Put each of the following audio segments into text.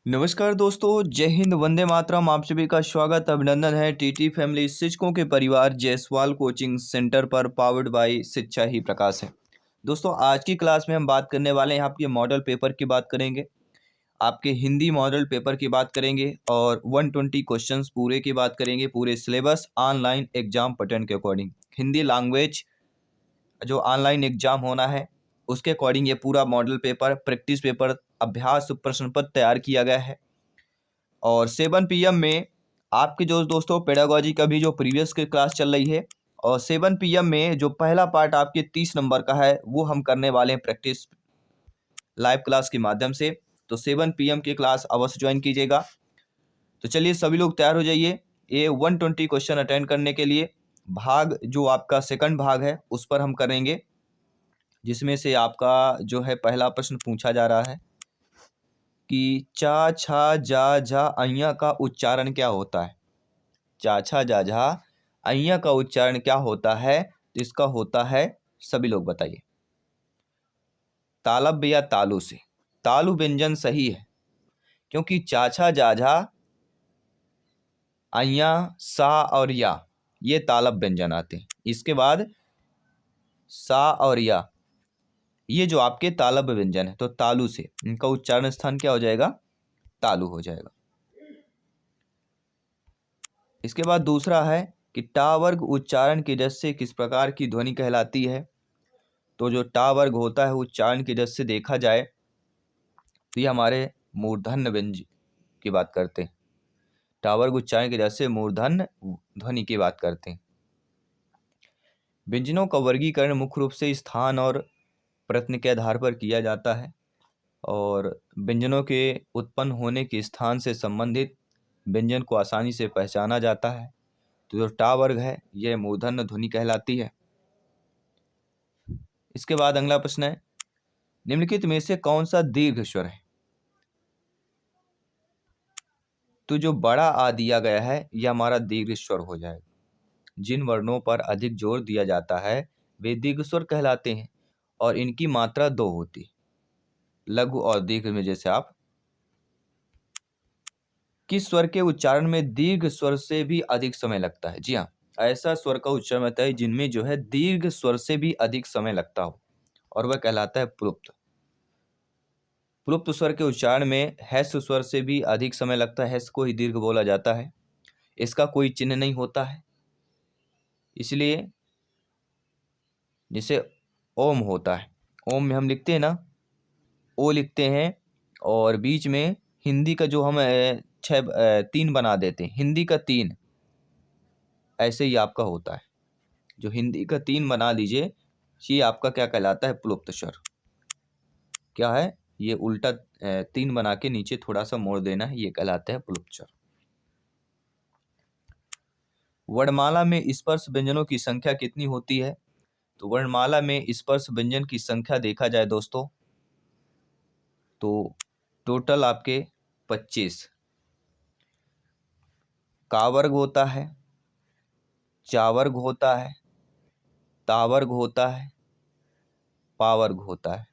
नमस्कार दोस्तों, जय हिंद, वंदे मातरम। आप सभी का स्वागत अभिनंदन है टीटी फैमिली शिक्षकों के परिवार जायसवाल कोचिंग सेंटर पर, पावर्ड बाय शिक्षा ही प्रकाश है। दोस्तों, आज की क्लास में हम बात करने वाले हैं आपके मॉडल पेपर की बात करेंगे, आपके हिंदी मॉडल पेपर की बात करेंगे और 120 क्वेश्चंस पूरे की बात करेंगे, पूरे सिलेबस ऑनलाइन एग्जाम पैटर्न के अकॉर्डिंग। हिंदी लैंग्वेज जो ऑनलाइन एग्जाम होना है उसके अकॉर्डिंग ये पूरा मॉडल पेपर, प्रैक्टिस पेपर, अभ्यास प्रश्न पत्र तैयार किया गया है। और 7 PM में आपके जो दोस्तों पेडागोजी का भी जो प्रीवियस की क्लास चल रही है, और 7 PM में जो पहला पार्ट आपके 30 नंबर का है वो हम करने वाले हैं प्रैक्टिस लाइव क्लास के माध्यम से। तो 7 PM की क्लास अवश्य ज्वाइन कीजिएगा। तो चलिए सभी लोग तैयार हो जाइए ये 120 क्वेश्चन अटेंड करने के लिए। भाग जो आपका सेकंड भाग है उस पर हम करेंगे, जिसमें से आपका जो है पहला प्रश्न पूछा जा रहा है कि चा छा जा झा अइया का उच्चारण क्या होता है। चा छा जा झा अइया का उच्चारण क्या होता है? तो इसका होता है, सभी लोग बताइए, तालब या तालु से। तालु व्यंजन सही है, क्योंकि चाछा जाझा अइया सा और या ये तालब व्यंजन आते हैं। इसके बाद सा और या ये जो आपके तालब व्यंजन है, तो तालु से इनका उच्चारण स्थान क्या हो जाएगा? तालु हो जाएगा। इसके बाद दूसरा है कि टा वर्ग उच्चारण की दृष्टि से किस प्रकार की ध्वनि कहलाती है। तो जो टा वर्ग होता है उच्चारण की दृष्टि से देखा जाए तो ये हमारे मूर्धन्य व्यंजन की बात करते हैं। टा वर्ग उच्चारण की दृष्टि से मूर्धन्य ध्वनि की बात करते हैं। व्यंजनों का वर्गीकरण मुख्य रूप से स्थान और प्रयत्न के आधार पर किया जाता है, और व्यंजनों के उत्पन्न होने के स्थान से संबंधित व्यंजन को आसानी से पहचाना जाता है। तो जो टा वर्ग है यह मूर्धन्य ध्वनि कहलाती है। इसके बाद अगला प्रश्न है, निम्नलिखित में से कौन सा दीर्घ स्वर है? तो जो बड़ा आ दिया गया है यह हमारा दीर्घ स्वर हो जाएगा। जिन वर्णों पर अधिक जोर दिया जाता है वे दीर्घ स्वर कहलाते हैं, और इनकी मात्रा 2 होती है, लघु और दीर्घ में। जैसे आप किस स्वर के उच्चारण में दीर्घ स्वर से भी अधिक समय लगता है? जी हाँ, ऐसा स्वर का उच्चारण होता है जिनमें जो है दीर्घ स्वर से भी अधिक समय लगता हो, और वह कहलाता है प्लुप्त। प्लुप्त स्वर के उच्चारण में हैस स्वर से भी अधिक समय लगता है। हैस को ही दीर्घ बोला जाता है। इसका कोई चिन्ह नहीं होता है, इसलिए जैसे ओम होता है, ओम में हम लिखते हैं ना, ओ लिखते हैं, और बीच में हिंदी का जो हम 3 बना देते हैं, हिंदी का 3, ऐसे ही आपका होता है। जो हिंदी का 3 बना लीजिए, ये आपका क्या कहलाता है? प्लुप्त स्वर। क्या है ये? उल्टा 3 बना के नीचे थोड़ा सा मोड़ देना है, ये कहलाता है प्लुप्त स्वर। वर्णमाला में स्पर्श व्यंजनों की संख्या कितनी होती है? तो वर्णमाला में स्पर्श व्यंजन की संख्या देखा जाए दोस्तों तो टोटल आपके 25 का वर्ग होता है, चा वर्ग होता है, ता वर्ग होता है, पा वर्ग होता है।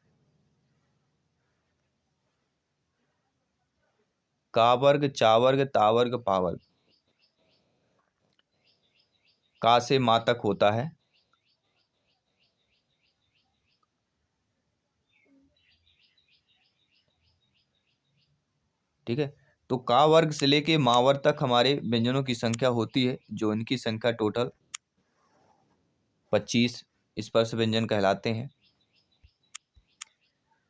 का वर्ग, चा वर्ग, ता वर्ग, पा वर्ग। का से मा तक होता है, ठीक है। तो का वर्ग से लेके मा वर्ग तक हमारे व्यंजनों की संख्या होती है, जो इनकी संख्या टोटल 25 स्पर्श व्यंजन कहलाते हैं।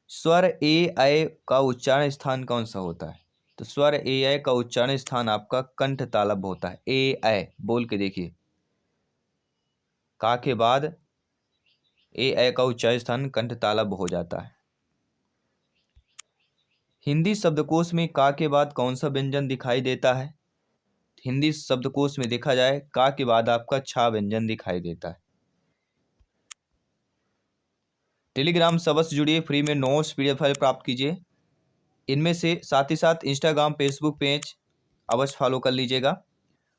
स्वर ए ऐ का उच्चारण स्थान कौन सा होता है? तो स्वर ए ऐ का उच्चारण स्थान आपका कंठ तालव्य होता है। ए ऐ बोल के देखिए, का के बाद ए ऐ का उच्चारण स्थान कंठ तालव्य हो जाता है। हिंदी शब्दकोश में का के बाद कौन सा व्यंजन दिखाई देता है? हिंदी शब्दकोश में देखा जाए का के बाद आपका छा व्यंजन दिखाई देता है। टेलीग्राम सर्वर से जुड़िए, फ्री में नोट्स PDF फाइल प्राप्त कीजिए। इनमें से साथ ही साथ इंस्टाग्राम फेसबुक पेज अवश्य फॉलो कर लीजिएगा,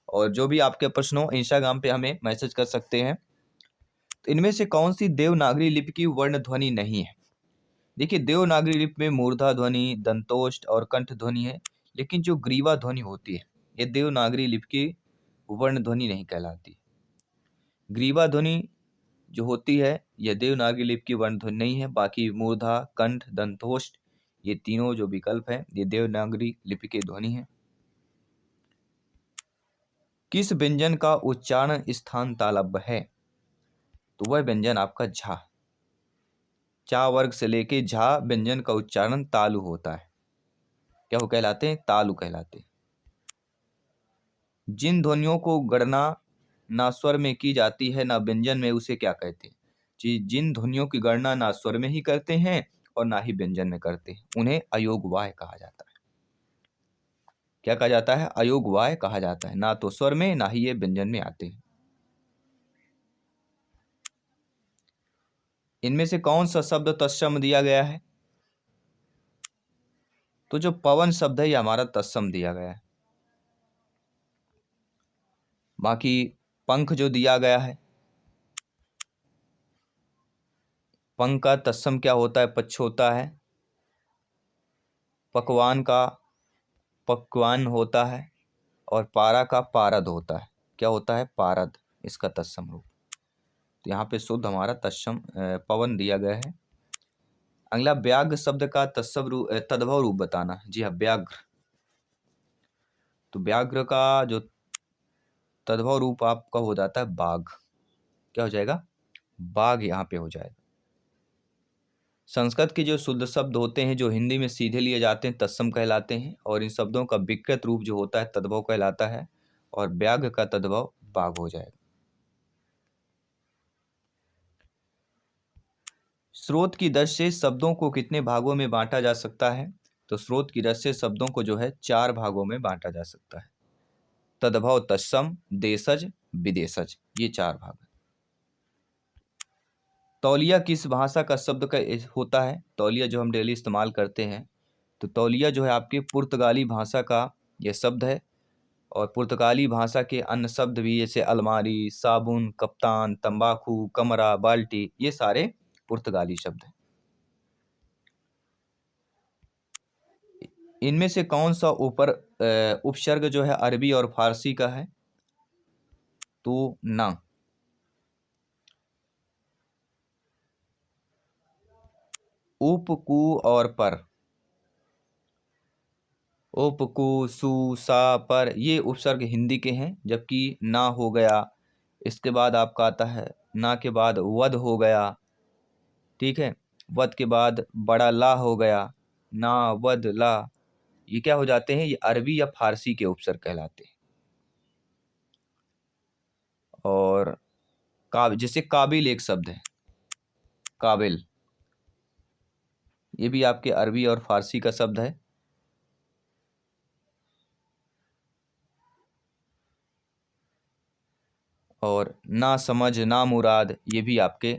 और जो भी आपके प्रश्न हो इंस्टाग्राम पे हमें मैसेज कर सकते हैं। तो इनमें से कौन सी देवनागरी लिपि की वर्ण ध्वनि नहीं है? देखिए, देवनागरी लिपि में मूर्धा ध्वनि, दंतोष्ठ और कंठ ध्वनि है। लेकिन जो ग्रीवा ध्वनि होती है ये देवनागरी लिपि की वर्ण ध्वनि नहीं कहलाती। ग्रीवा ध्वनि जो होती है यह देवनागरी लिपि की वर्ण ध्वनि नहीं है। बाकी मूर्धा, कंठ, दंतोष्ठ ये तीनों जो विकल्प है ये देवनागरी लिपि की ध्वनि है। किस व्यंजन का उच्चारण स्थान तालव्य है? तो वह व्यंजन आपका झा। चा वर्ग से लेके झा व्यंजन का उच्चारण तालु होता है। क्या वो कहलाते हैं? तालु कहलाते हैं। जिन ध्वनियों को गणना ना स्वर में की जाती है ना व्यंजन में, उसे क्या कहते हैं? जिन ध्वनियों की गणना ना स्वर में ही करते हैं और ना ही व्यंजन में करते हैं उन्हें अयोगवाय कहा जाता है। क्या कहा जाता है? अयोगवाय कहा जाता है। ना तो स्वर में ना ही ये व्यंजन में आते हैं। इनमें से कौन सा शब्द तत्सम दिया गया है? तो जो पवन शब्द है ये हमारा तत्सम दिया गया है। बाकी पंख जो दिया गया है, पंख का तत्सम क्या होता है? पक्ष होता है। पकवान का पकवान होता है और पारा का पारद होता है। क्या होता है? पारद, इसका तत्सम रूप। तो यहाँ पे शुद्ध हमारा तत्सम पवन दिया गया है। अगला व्याघ्र शब्द का तद्भव रूप बताना। जी हाँ, व्याघ्र। तो व्याघ्र का जो तद्भव रूप आपका हो जाता है बाघ। क्या हो जाएगा? बाघ यहाँ पे हो जाएगा। संस्कृत के जो शुद्ध शब्द होते हैं जो हिंदी में सीधे लिए जाते हैं तत्सम कहलाते हैं, और इन शब्दों का विकृत रूप जो होता है तद्भव कहलाता है, और व्याघ्र का तद्भव बाघ हो जाएगा। स्रोत की दृष्टि से शब्दों को कितने भागों में बांटा जा सकता है? तो स्रोत की दृष्टि से शब्दों को जो है 4 भागों में बांटा जा सकता है। तद्भव, तत्सम, देशज, विदेशज, ये 4 भाग है। तौलिया किस भाषा का शब्द का होता है? तौलिया जो हम डेली इस्तेमाल करते हैं, तो तौलिया जो है आपके पुर्तगाली भाषा का यह शब्द है, और पुर्तगाली भाषा के अन्य शब्द भी जैसे अलमारी, साबुन, कप्तान, तंबाकू, कमरा, बाल्टी, ये सारे पुर्तगाली शब्द हैं। इनमें से कौन सा उपसर्ग जो है अरबी और फारसी का है? तो ना। उप, कु और पर, उप, कु, सु, सा, पर, ये उपसर्ग हिंदी के हैं। जबकि ना हो गया, इसके बाद आपका आता है ना के बाद वध हो गया, ठीक है, वध के बाद बड़ा ला हो गया, ना, वध, ला, ये क्या हो जाते हैं? ये अरबी या फारसी के उपसर्ग कहलाते हैं। और जैसे काबिल एक शब्द है, काबिल, ये भी आपके अरबी और फारसी का शब्द है। और ना समझ, ना मुराद, ये भी आपके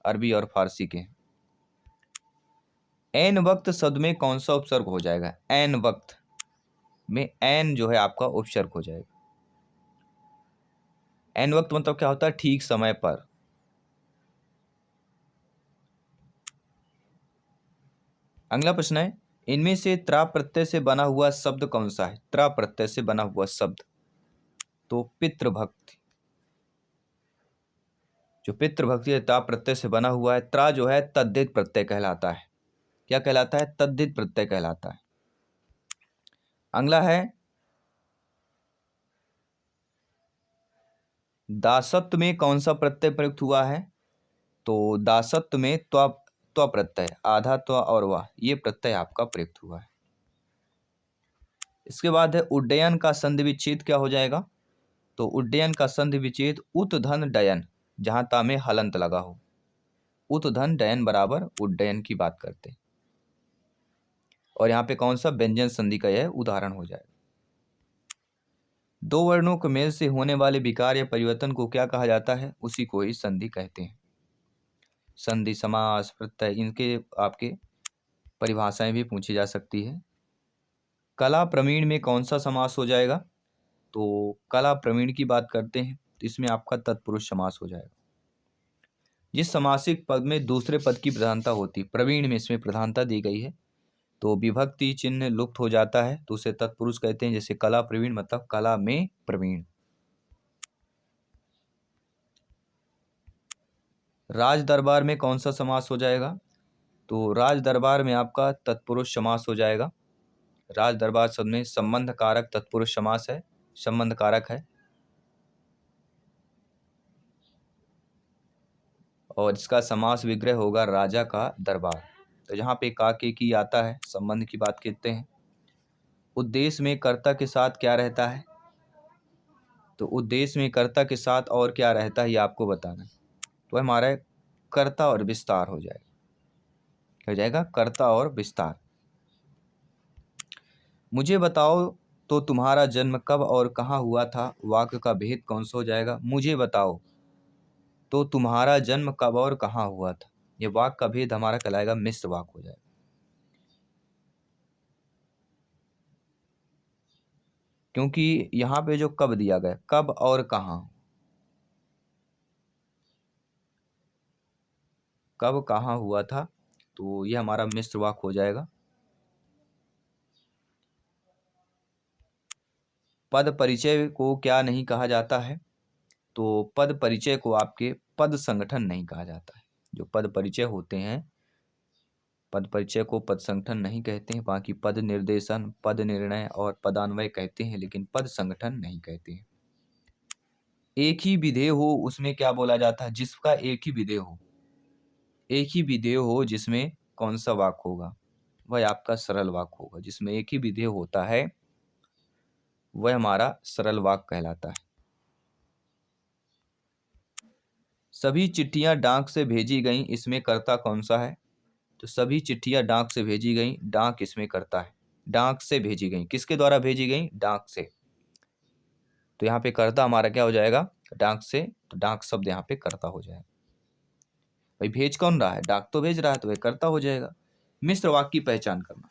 अरबी और फारसी के हैं। एन वक्त शब्द में कौन सा उपसर्ग हो जाएगा? एन वक्त में एन जो है आपका उपसर्ग हो जाएगा। एन वक्त मतलब क्या होता है? ठीक समय पर। अगला प्रश्न है, इनमें से त्रा प्रत्यय से बना हुआ शब्द कौन सा है? त्रा प्रत्यय से बना हुआ शब्द, तो पितृभक्ति। जो पितृभक्ति है त्रा प्रत्यय से बना हुआ है। त्रा जो है तद्धित प्रत्यय कहलाता है। क्या कहलाता है? तद्धित प्रत्यय कहलाता है। अगला है, दासत्व में कौन सा प्रत्यय प्रयुक्त हुआ है? तो दासत्व में त्व त्व प्रत्यय, आधा त्व और वाह, ये प्रत्यय आपका प्रयुक्त हुआ है। इसके बाद है उड्डयन का संधि विच्छेद क्या हो जाएगा? तो उड्डयन का संधि विच्छेद उत धन डयन, जहां ता में हलंत लगा हो। उत धन डयन बराबर उड्डयन की बात करते हैं। और यहाँ पे कौन सा व्यंजन संधि का यह उदाहरण हो जाएगा। दो वर्णों के मेल से होने वाले विकार या परिवर्तन को क्या कहा जाता है? उसी को ही संधि कहते हैं। संधि, समास, प्रत्यय, इनके आपके परिभाषाएं भी पूछी जा सकती है। कला प्रवीण में कौन सा समास हो जाएगा? तो कला प्रवीण की बात करते हैं तो इसमें आपका तत्पुरुष समास हो जाएगा। जिस समासिक पद में दूसरे पद की प्रधानता होती, प्रवीण में इसमें प्रधानता दी गई है, तो विभक्ति चिन्ह लुप्त हो जाता है तो उसे तत्पुरुष कहते हैं। जैसे कला प्रवीण मतलब कला में प्रवीण। राज दरबार में कौन सा समास हो जाएगा? तो राज दरबार में आपका तत्पुरुष समास हो जाएगा। राज दरबार शब्द में संबंध कारक तत्पुरुष समास है, संबंध कारक है। और इसका समास विग्रह होगा राजा का दरबार। तो जहाँ पे का के की आता है, संबंध की बात करते हैं। उद्देश्य में कर्ता के साथ क्या रहता है? तो उद्देश्य में कर्ता के साथ और क्या रहता है ये आपको बताना है। तो हमारा कर्ता और विस्तार हो जाएगा। हो जाएगा कर्ता और विस्तार। मुझे बताओ तो तुम्हारा जन्म कब और कहाँ हुआ था, वाक्य का भेद कौन सा हो जाएगा? मुझे बताओ तो तुम्हारा जन्म कब और कहाँ हुआ था, ये वाक्य का भेद हमारा कहलाएगा मिश्र वाक्य हो जाएगा। क्योंकि यहाँ पे जो कब दिया गया, कब और कहाँ, कब कहाँ हुआ था, तो ये हमारा मिश्र वाक्य हो जाएगा। पद परिचय को क्या नहीं कहा जाता है? तो पद परिचय को आपके पद संगठन नहीं कहा जाता है। जो पद परिचय होते हैं, पद परिचय को पद संगठन नहीं कहते हैं। बाकी पद निर्देशन, पद निर्णय और पदान्वय कहते हैं, लेकिन पद संगठन नहीं कहते हैं। एक ही विधेय हो उसमें क्या बोला जाता है? जिसका एक ही विधेय हो, एक ही विधेय हो जिसमें कौन सा वाक्य होगा? वह आपका सरल वाक्य होगा। जिसमें एक ही विधेय होता है वह हमारा सरल वाक्य कहलाता है। सभी चिट्ठियां डाक से भेजी गईं, इसमें कर्ता कौन सा है? तो सभी चिट्ठियां डाक से भेजी गईं, डाक इसमें करता है। डाक से भेजी गईं, किसके द्वारा भेजी गईं? डाक से। तो यहाँ पे कर्ता हमारा क्या हो जाएगा? डाक से। तो डाक शब्द यहाँ पे कर्ता हो जाएगा। भाई भेज कौन रहा है? डाक तो भेज रहा है, तो वह कर्ता हो जाएगा। मिश्र वाक्य की पहचान करना।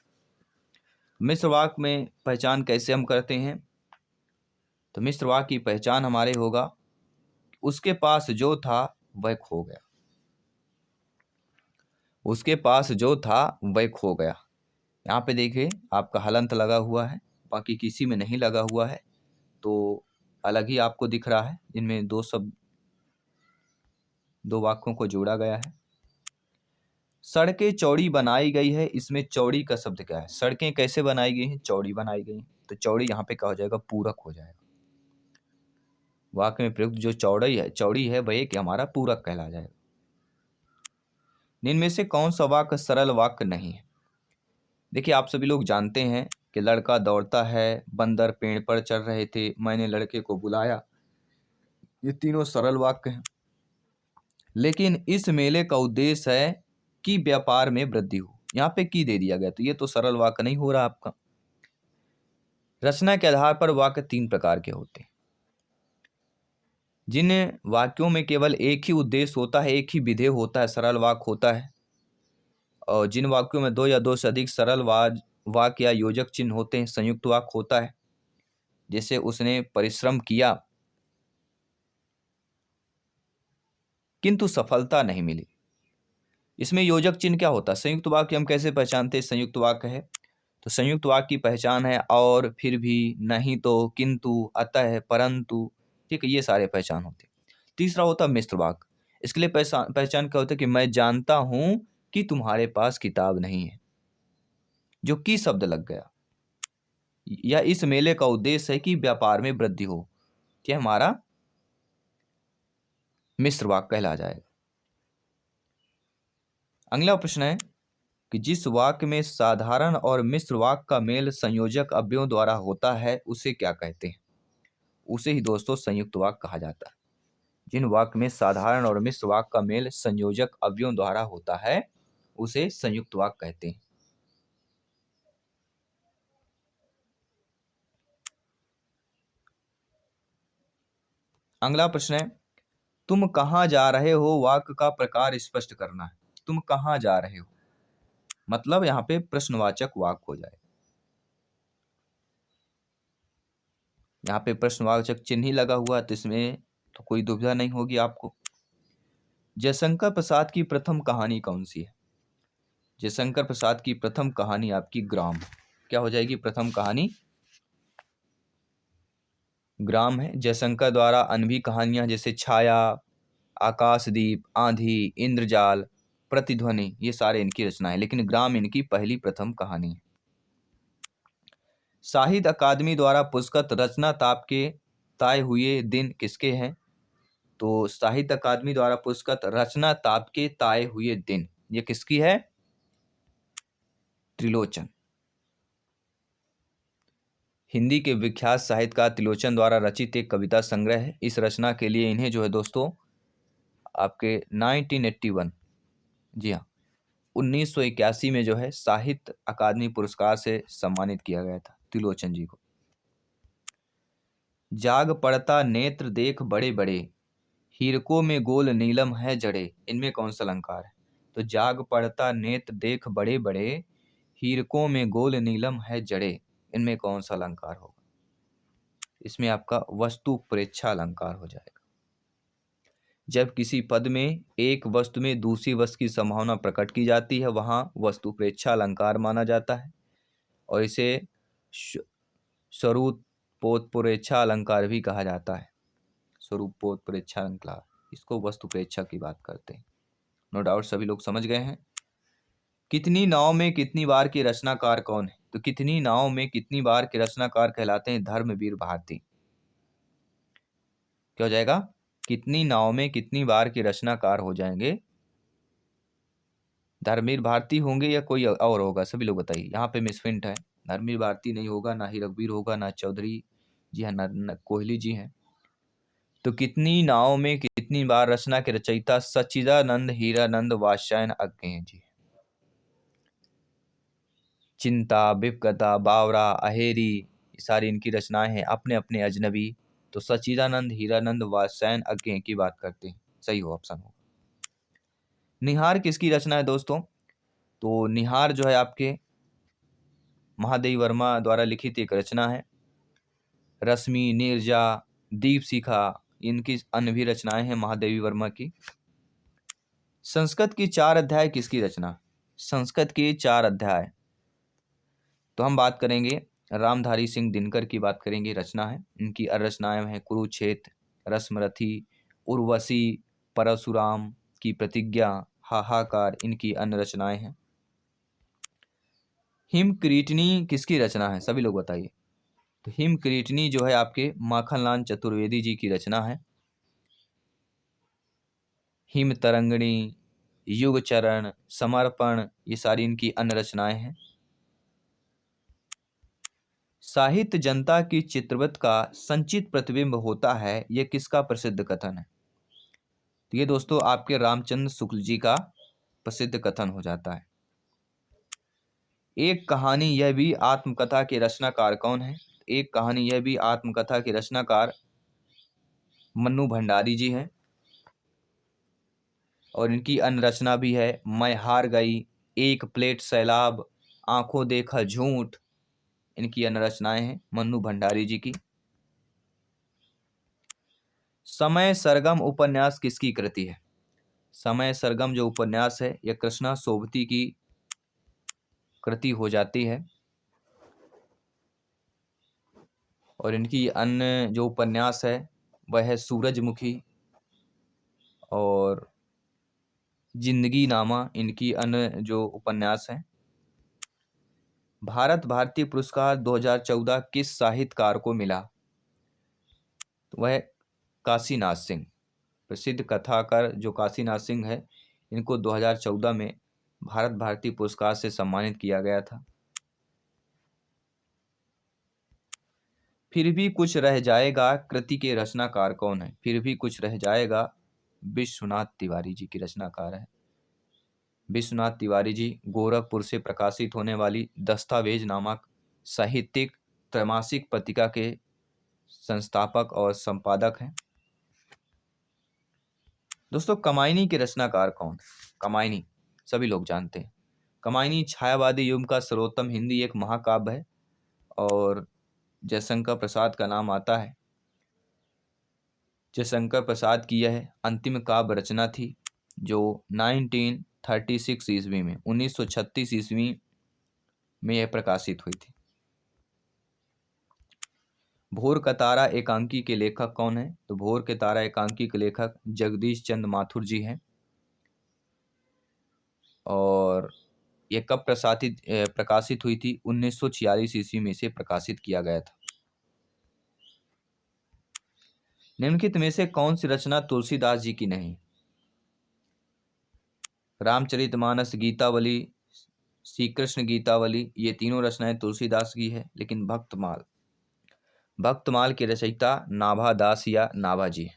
मिश्र वाक्य में पहचान कैसे हम करते हैं? तो मिश्र वाक्य की पहचान हमारे होगा, उसके पास जो था वह खो गया। उसके पास जो था वह खो गया। यहाँ पे देखिए आपका हलंत लगा हुआ है, बाकी किसी में नहीं लगा हुआ है, तो अलग ही आपको दिख रहा है। इनमें दो शब्द, दो वाक्यों को जोड़ा गया है। सड़कें चौड़ी बनाई गई है, इसमें चौड़ी का शब्द क्या है? सड़कें कैसे बनाई गई हैं? चौड़ी बनाई गई हैं। तो चौड़ी यहाँ पे क्या हो जाएगा? पूरक हो जाएगा। वाक्य में प्रयुक्त जो चौड़ी है वह एक हमारा पूरक कहला जाएगा। इनमें से कौन सा वाक्य सरल वाक्य नहीं है? देखिए आप सभी लोग जानते हैं कि लड़का दौड़ता है, बंदर पेड़ पर चढ़ रहे थे, मैंने लड़के को बुलाया, ये तीनों सरल वाक्य हैं। लेकिन इस मेले का उद्देश्य है कि व्यापार में वृद्धि हो। यहाँ पे की दे दिया गया, तो ये तो सरल वाक्य नहीं हो रहा आपका। रचना के आधार पर वाक्य तीन प्रकार के होते हैं। जिन वाक्यों में केवल एक ही उद्देश्य होता है, एक ही विधेय होता है, सरल वाक्य होता है। और जिन वाक्यों में दो या दो से अधिक सरल वाक्य या योजक चिन्ह होते हैं, संयुक्त वाक्य होता है। जैसे उसने परिश्रम किया किंतु सफलता नहीं मिली। इसमें योजक चिन्ह क्या होता है? संयुक्त वाक्य हम कैसे पहचानते हैं संयुक्त वाक्य है? तो संयुक्त वाक्य की पहचान है और, फिर भी, नहीं तो, किंतु, अतः, परंतु। ठीक है, ये सारे पहचान होते हैं। तीसरा होता है मिश्र वाक्य। इसके लिए पहचान क्या होता है? कि मैं जानता हूं कि तुम्हारे पास किताब नहीं है, जो की शब्द लग गया। या इस मेले का उद्देश्य है कि व्यापार में वृद्धि हो, क्या हमारा मिश्र वाक्य कहला जाएगा। अगला प्रश्न है कि जिस वाक्य में साधारण और मिश्र वाक्य का मेल संयोजक अवयवों द्वारा होता है उसे क्या कहते हैं? उसे ही दोस्तों संयुक्त वाक्य कहा जाता है। जिन वाक्य में साधारण और मिश्र वाक्य का मेल संयोजक अवयवों द्वारा होता है उसे संयुक्त वाक्य कहते हैं। अगला प्रश्न है, तुम कहाँ जा रहे हो, वाक्य का प्रकार स्पष्ट करना है। तुम कहाँ जा रहे हो मतलब यहाँ पे प्रश्नवाचक वाक्य हो जाए। यहाँ पे प्रश्नवाचक चिन्ह ही लगा हुआ है, तो इसमें तो कोई दुविधा नहीं होगी आपको। जयशंकर प्रसाद की प्रथम कहानी कौन सी है? जयशंकर प्रसाद की प्रथम कहानी आपकी ग्राम। क्या हो जाएगी प्रथम कहानी? ग्राम है। जयशंकर द्वारा अन्य कहानियां जैसे छाया, आकाशदीप, आंधी, इंद्रजाल, प्रतिध्वनि, ये सारे इनकी रचना है, लेकिन ग्राम इनकी पहली प्रथम कहानी है। साहित्य अकादमी द्वारा पुरस्कृत रचना ताप के ताए हुए दिन किसके हैं? तो साहित्य अकादमी द्वारा पुरस्कृत रचना ताप के ताए हुए दिन, ये किसकी है? त्रिलोचन। हिंदी के विख्यात साहित्यकार त्रिलोचन द्वारा रचित एक कविता संग्रह है। इस रचना के लिए इन्हें जो है दोस्तों आपके 1981, जी हाँ 1981 में जो है साहित्य अकादमी पुरस्कार से सम्मानित किया गया था त्रिलोचन जी को। जाग पड़ता नेत्र देख बड़े बड़े, हीरकों में गोल नीलम है जड़े, इनमें कौन सा अलंकार है? तो जाग पड़ता नेत्र देख बड़े बड़े, हीरकों में गोल नीलम है जड़े, इनमें कौन सा अलंकार होगा? इसमें आपका वस्तु प्रेक्षा अलंकार हो जाएगा। जब किसी पद में एक वस्तु में दूसरी वस्तु की संभावना प्रकट की जाती है वहां वस्तु प्रेक्षा अलंकार माना जाता है, और इसे स्वरूपोत्प्रेक्षा अलंकार भी कहा जाता है। स्वरूपोत्प्रेक्षा अलंकार, इसको वस्तु प्रेक्षा की बात करते हैं। नो डाउट सभी लोग समझ गए हैं। कितनी नाव में कितनी बार के रचनाकार कौन है? तो कितनी नाव में कितनी बार के रचनाकार कहलाते हैं? धर्मवीर भारती। क्या हो जाएगा? कितनी नाव में कितनी बार के रचनाकार हो जाएंगे? धर्मवीर भारती होंगे या कोई और होगा? सभी लोग बताइए। यहाँ पे मिसप्रिंट है, धर्मवीर भारती नहीं होगा, ना ही रघुवीर होगा, ना चौधरी जी है, ना कोहली जी हैं। तो कितनी नाव में कितनी बार रचना के रचयिता सच्चिदानंद हीरानंद वात्स्यायन अज्ञ हैं जी। चिंता, विपगता, बावरा, अहेरी, ये सारी इनकी रचनाएं हैं। अपने अपने अजनबी, तो सच्चिदानंद हीरानंद वात्स्यायन अज्ञ की बात करते हैं, सही हो ऑप्शन हो। निहार किसकी रचना है दोस्तों? तो निहार जो है आपके महादेवी वर्मा द्वारा लिखित एक रचना है। रश्मि, नीरजा, दीपशिखा, इनकी अन्य भी रचनाएं हैं महादेवी वर्मा की। संस्कृत की 4 अध्याय किसकी रचना? संस्कृत के 4 अध्याय, तो हम बात करेंगे रामधारी सिंह दिनकर की बात करेंगे, रचना है इनकी। रचनाएं हैं कुरुक्षेत्र, रश्मरथी, उर्वशी, परशुराम की प्रतिज्ञा, हाहाकार, इनकी अन्य रचनाएं हैं। हिमक्रीटनी किसकी रचना है? सभी लोग बताइए। तो हिमक्रीटनी जो है आपके माखनलाल चतुर्वेदी जी की रचना है। हिम तरंगिणी, युग चरण, समर्पण, ये सारी इनकी अन्य रचनाएं हैं। साहित्य जनता की चित्रवत का संचित प्रतिबिंब होता है, यह किसका प्रसिद्ध कथन है? तो ये दोस्तों आपके रामचंद्र शुक्ल जी का प्रसिद्ध कथन हो जाता है। एक कहानी यह भी आत्मकथा के रचनाकार कौन है? एक कहानी यह भी आत्मकथा के रचनाकार मन्नू भंडारी जी हैं, और इनकी अन्य रचना भी है। मैं हार गई, एक प्लेट सैलाब, आंखों देखा झूठ, इनकी अन्य रचनाएं हैं मन्नू भंडारी जी की। समय सरगम उपन्यास किसकी कृति है? समय सरगम जो उपन्यास है यह कृष्णा सोबती की कृति हो जाती है, और इनकी अन्य जो उपन्यास है वह है सूरजमुखी और जिंदगी नामा, इनकी अन्य जो उपन्यास हैं। भारत भारतीय पुरस्कार 2014 किस साहित्यकार को मिला? तो वह काशीनाथ सिंह, प्रसिद्ध कथाकार जो काशीनाथ सिंह है, इनको 2014 में भारत भारती पुरस्कार से सम्मानित किया गया था। फिर भी कुछ रह जाएगा कृति के रचनाकार कौन है? फिर भी कुछ रह जाएगा विश्वनाथ तिवारी जी की रचनाकार है। विश्वनाथ तिवारी जी गोरखपुर से प्रकाशित होने वाली दस्तावेज नामक साहित्यिक त्रैमासिक पत्रिका के संस्थापक और संपादक हैं। दोस्तों कमायनी के रचनाकार कौन? कमायनी सभी लोग जानते हैं। कमायनी छायावादी युग का सर्वोत्तम हिंदी एक महाकाव्य है, और जयशंकर प्रसाद का नाम आता है। जयशंकर प्रसाद की यह अंतिम काव्य रचना थी जो 19 1936 ईस्वी में, 1936 ईस्वी में यह प्रकाशित हुई थी। भोर का तारा एकांकी के लेखक कौन है? तो भोर के तारा एकांकी के लेखक जगदीश चंद्र माथुर जी हैं। और यह कब प्रकाशित हुई थी? 1946 ईस्वी में इसे प्रकाशित किया गया था। निम्नलिखित में से कौन सी रचना तुलसीदास जी की नहीं? रामचरितमानस, गीतावली, श्री कृष्ण गीतावली, ये तीनों रचनाएं तुलसीदास की है। लेकिन भक्तमाल के रचयिता नाभा दास या नाभा जी।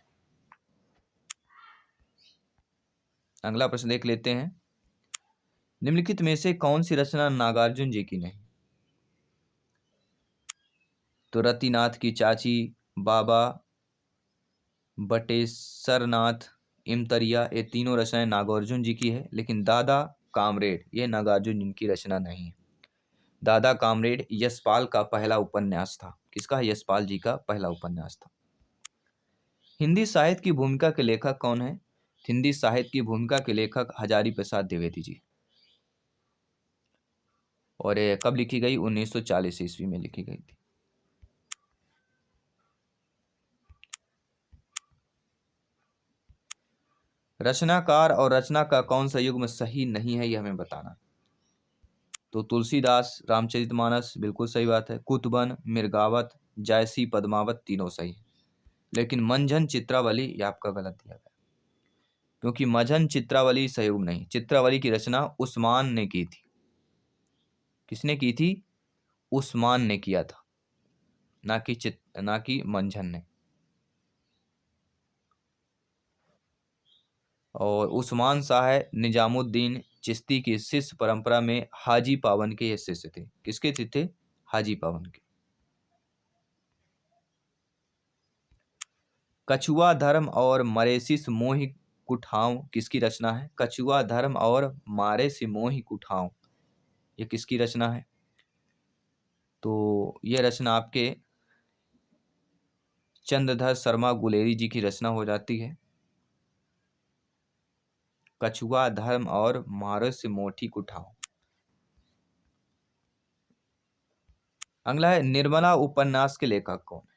अगला प्रश्न देख लेते हैं। निम्नलिखित में से कौन सी रचना नागार्जुन जी की नहीं? तो रतिनाथ की चाची, बाबा बटेसरनाथ, इमतरिया, ये तीनों रचनाएं नागार्जुन जी की है। लेकिन दादा कामरेड ये नागार्जुन जी की रचना नहीं है। दादा कामरेड यशपाल का पहला उपन्यास था। किसका? यशपाल जी का पहला उपन्यास था। हिंदी साहित्य की भूमिका के लेखक कौन है? हिंदी साहित्य की भूमिका के लेखक हजारी प्रसाद द्विवेदी जी। और ये कब लिखी गई? 1940 ईस्वी में लिखी गई थी। रचनाकार और रचना का कौन सा युग्म सही नहीं है, यह हमें बताना। तो तुलसीदास, रामचरितमानस, बिल्कुल सही बात है। कुतुबन, मिर्गावत, जायसी, पद्मावत, तीनों सही है। लेकिन मंझन चित्रावली ये आपका गलत दिया गया, क्योंकि मंझन चित्रावली सही युग्म नहीं। चित्रावली की रचना उस्मान ने की थी। किसने की थी? उस्मान ने किया था, ना कि मंझन ने। और उस्मान शाह निजामुद्दीन चिश्ती की शिष्य परंपरा में हाजी पावन के ये शिष्य थे। किसके थे? हाजी पावन के। कछुआ धर्म और मरेसिस मोहि कुठाव किसकी रचना है? कछुआ धर्म और मारे से मोहि कुठाव ये किसकी रचना है? तो ये रचना आपके चंद्रधर शर्मा गुलेरी जी की रचना हो जाती है। कछुआ धर्म और मारे से मोठी कुठाव। अगला है निर्मला उपन्यास के लेखक कौन है?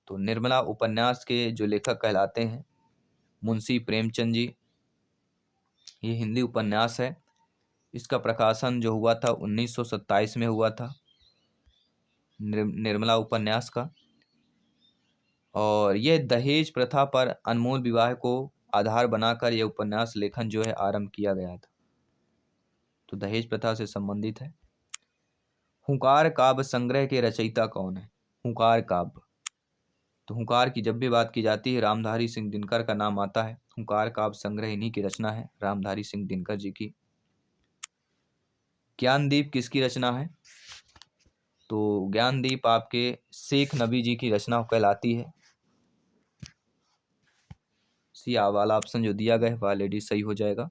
तो निर्मला उपन्यास के जो लेखक कहलाते हैं मुंशी प्रेमचंद जी। ये हिंदी उपन्यास है। इसका प्रकाशन जो हुआ था 1927 में हुआ था, निर्मला उपन्यास का। और यह दहेज प्रथा पर अनमोल विवाह को आधार बनाकर यह उपन्यास लेखन जो है आरंभ किया गया था। तो दहेज प्रथा से संबंधित है। हुंकार काव्य संग्रह के रचयिता कौन है? हुंकार काव्य। तो हुंकार की जब भी बात की जाती है रामधारी सिंह दिनकर का नाम आता है। हुंकार काव्य संग्रह इन्हीं की रचना है, रामधारी सिंह दिनकर जी की। ज्ञानदीप किसकी रचना है? तो ज्ञानदीप आपके शेख नबी जी की रचना कहलाती है। सी वाला ऑप्शन जो दिया गया है वह ऑलरेडी सही हो जाएगा।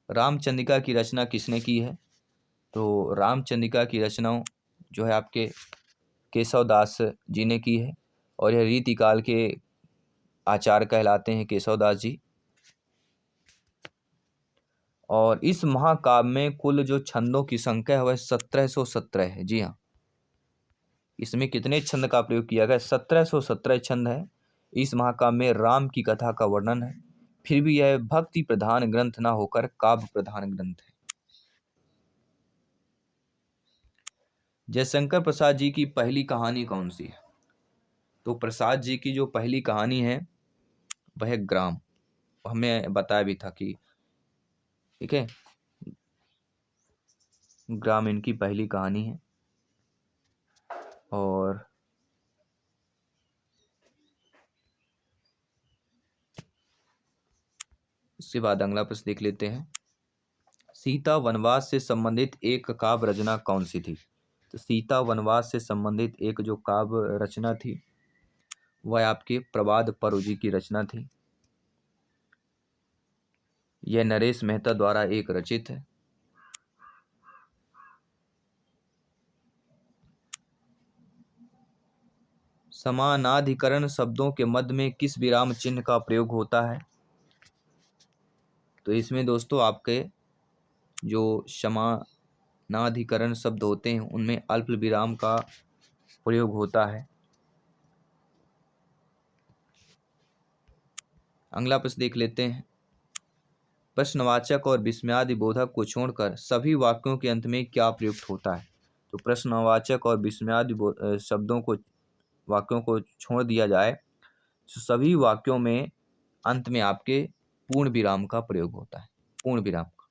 रामचंद्रिका की रचना किसने की है? तो रामचंद्रिका की रचना जो है आपके केशव दास जी ने की है। और यह रीतिकाल के आचार्य कहलाते हैं केशव दास जी। और इस महाकाव्य में कुल जो छंदों की संख्या है वह 1717 है। जी हाँ, इसमें कितने छंद का प्रयोग किया गया? 1717 छंद है। इस महाकाव्य में राम की कथा का वर्णन है। फिर भी यह भक्ति प्रधान ग्रंथ ना होकर काव्य प्रधान ग्रंथ है। जयशंकर प्रसाद जी की पहली कहानी कौन सी है? तो प्रसाद जी की जो पहली कहानी है वह ग्राम, हमें बताया भी था कि ठीक है, ग्राम इनकी पहली कहानी है। और इसके बाद अगला प्रश्न देख लेते हैं। सीता वनवास से संबंधित एक काव्य रचना कौन सी थी? तो सीता वनवास से संबंधित एक जो काव्य रचना थी वह आपके प्रवाद परु जी की रचना थी। यह नरेश मेहता द्वारा एक रचित है। समानाधिकरण शब्दों के मध्य में किस विराम चिन्ह का प्रयोग होता है? तो इसमें दोस्तों आपके जो समानाधिकरण शब्द होते हैं उनमें अल्प विराम का प्रयोग होता है। अगला प्रश्न देख लेते हैं। प्रश्नवाचक और विस्मयादि बोधक को छोड़कर सभी वाक्यों के अंत में क्या प्रयुक्त होता है? तो प्रश्नवाचक और विस्मयादि शब्दों को वाक्यों को छोड़ दिया जाए तो सभी वाक्यों में अंत में आपके पूर्ण विराम का प्रयोग होता है। पूर्ण विराम का।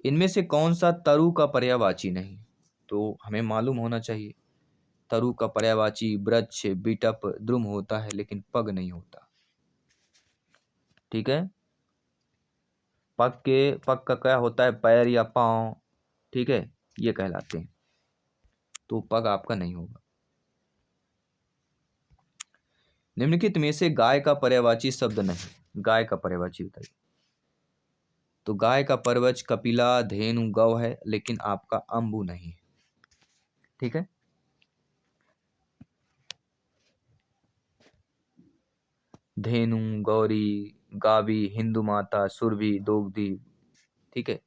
इनमें से कौन सा तरु का पर्यायवाची नहीं? तो हमें मालूम होना चाहिए तरु का पर्यायवाची वृक्ष, बिटप, द्रुम होता है लेकिन पग नहीं होता। ठीक है। पग का क्या होता है? पैर या पांव। ठीक है, ये कहलाते हैं। तो पग आपका नहीं होगा। निम्नलिखित में से गाय का पर्यायवाची शब्द नहीं। गाय का पर्यायवाची बताइए। तो गाय का पर्वच कपिला, धेनु, गौ है लेकिन आपका अंबु नहीं है। ठीक है। धेनु, गौरी, गावी, हिंदू माता, सुरभि, दोगदी। ठीक है,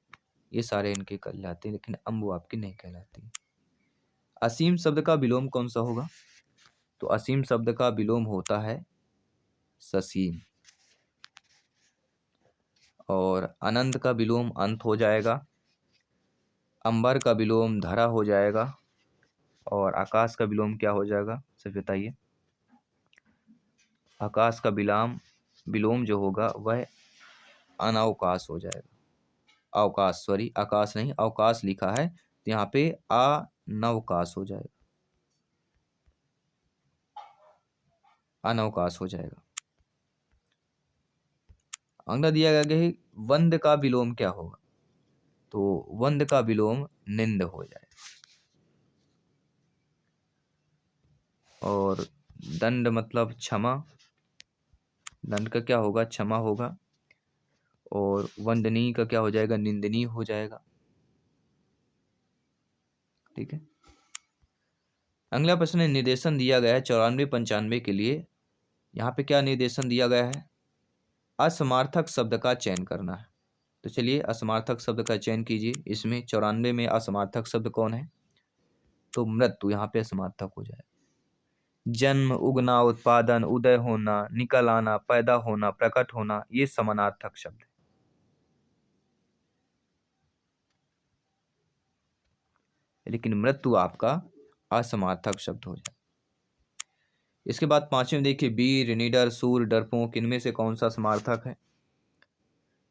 ये सारे इनके कहलाते हैं लेकिन अंबु आपकी नहीं कहलाती। असीम शब्द का विलोम कौन सा होगा? तो असीम शब्द का विलोम होता है ससीम। और अनंत का विलोम अंत हो जाएगा। अंबर का विलोम धरा हो जाएगा। और आकाश का विलोम क्या हो जाएगा? सब बताइए। आकाश का विलोम जो होगा वह अनावकाश हो जाएगा। अवकाश, सॉरी, आकाश नहीं, अवकाश लिखा है तो यहाँ पे अनवकाश हो जाएगा। अनवकाश हो जाएगा। अगला दिया गया है वंद का विलोम क्या होगा? तो वंद का विलोम निंद हो जाएगा। और दंड मतलब क्षमा। दंड का क्या होगा? क्षमा होगा। और वंदनीय का क्या हो जाएगा? निंदनीय हो जाएगा। ठीक है। अगला प्रश्न है, निर्देशन दिया गया है 94-95 के लिए। यहाँ पे क्या निर्देशन दिया गया है? असमार्थक शब्द का चयन करना है। तो चलिए असमार्थक शब्द का चयन कीजिए। इसमें 94 में असमार्थक शब्द कौन है? तो मृत्यु यहाँ पे असमार्थक हो जाएगा। जन्म, उगना, उत्पादन, उदय होना, निकल आना, पैदा होना, प्रकट होना, ये समानार्थक शब्द है। लेकिन मृत्यु आपका असमार्थक शब्द हो जाए। इसके बाद पांचवें में देखिए, वीर, निडर, सूर, डरपोक, इनमें से कौन सा समार्थक है?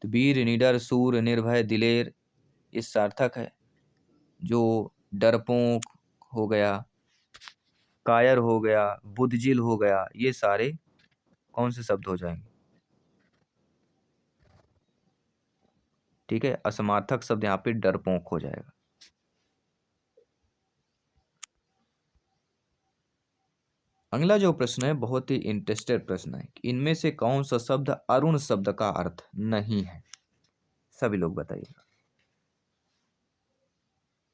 तो वीर, निडर, सूर, निर्भय, दिलेर ये सार्थक है। जो डरपोक हो गया, कायर हो गया, बुद्धजिल हो गया, ये सारे कौन से शब्द हो जाएंगे? ठीक है, असमार्थक शब्द यहाँ पे डरपोक हो जाएगा। अगला जो प्रश्न है बहुत ही इंटरेस्टेड प्रश्न है। इनमें से कौन सा शब्द अरुण शब्द का अर्थ नहीं है? सभी लोग बताइए।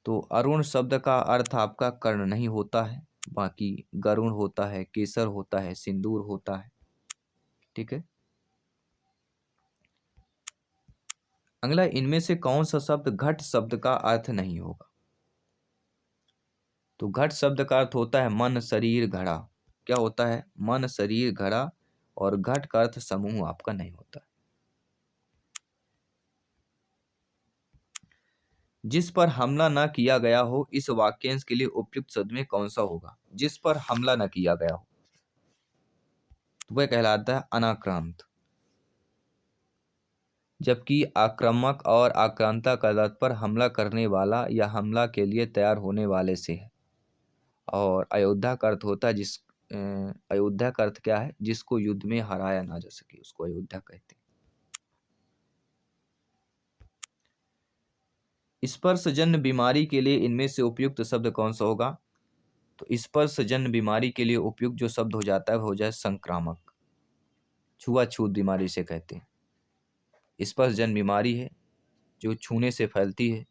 तो अरुण शब्द का अर्थ आपका कर्ण नहीं होता है, बाकी गरुण होता है, केसर होता है, सिंदूर होता है। ठीक है। अगला, इनमें से कौन सा शब्द घट शब्द का अर्थ नहीं होगा? तो घट शब्द का अर्थ होता है मन, शरीर, घड़ा। क्या होता है? मन, शरीर, घड़ा। और घट का अर्थ समूह आपका नहीं होता। जिस पर हमला न किया गया हो, इस वाक्यांश के लिए उपयुक्त शब्द में कौन सा होगा? जिस पर हमला न किया गया हो तो वह कहलाता है अनाक्रांत। जबकि आक्रामक और आक्रांता का अर्थ पर हमला करने वाला या हमला के लिए तैयार होने वाले से है। और अयोध्या का अर्थ होता है अयोध्या का अर्थ क्या है? जिसको युद्ध में हराया ना जा सके उसको अयोध्या कहते हैं। स्पर्शजन्य बीमारी के लिए इनमें से उपयुक्त शब्द कौन सा होगा? तो स्पर्शजन्य बीमारी के लिए उपयुक्त जो शब्द हो जाता है वो हो जाए संक्रामक। छुआछूत बीमारी से कहते हैं। स्पर्शजन्य बीमारी है जो छूने से फैलती है,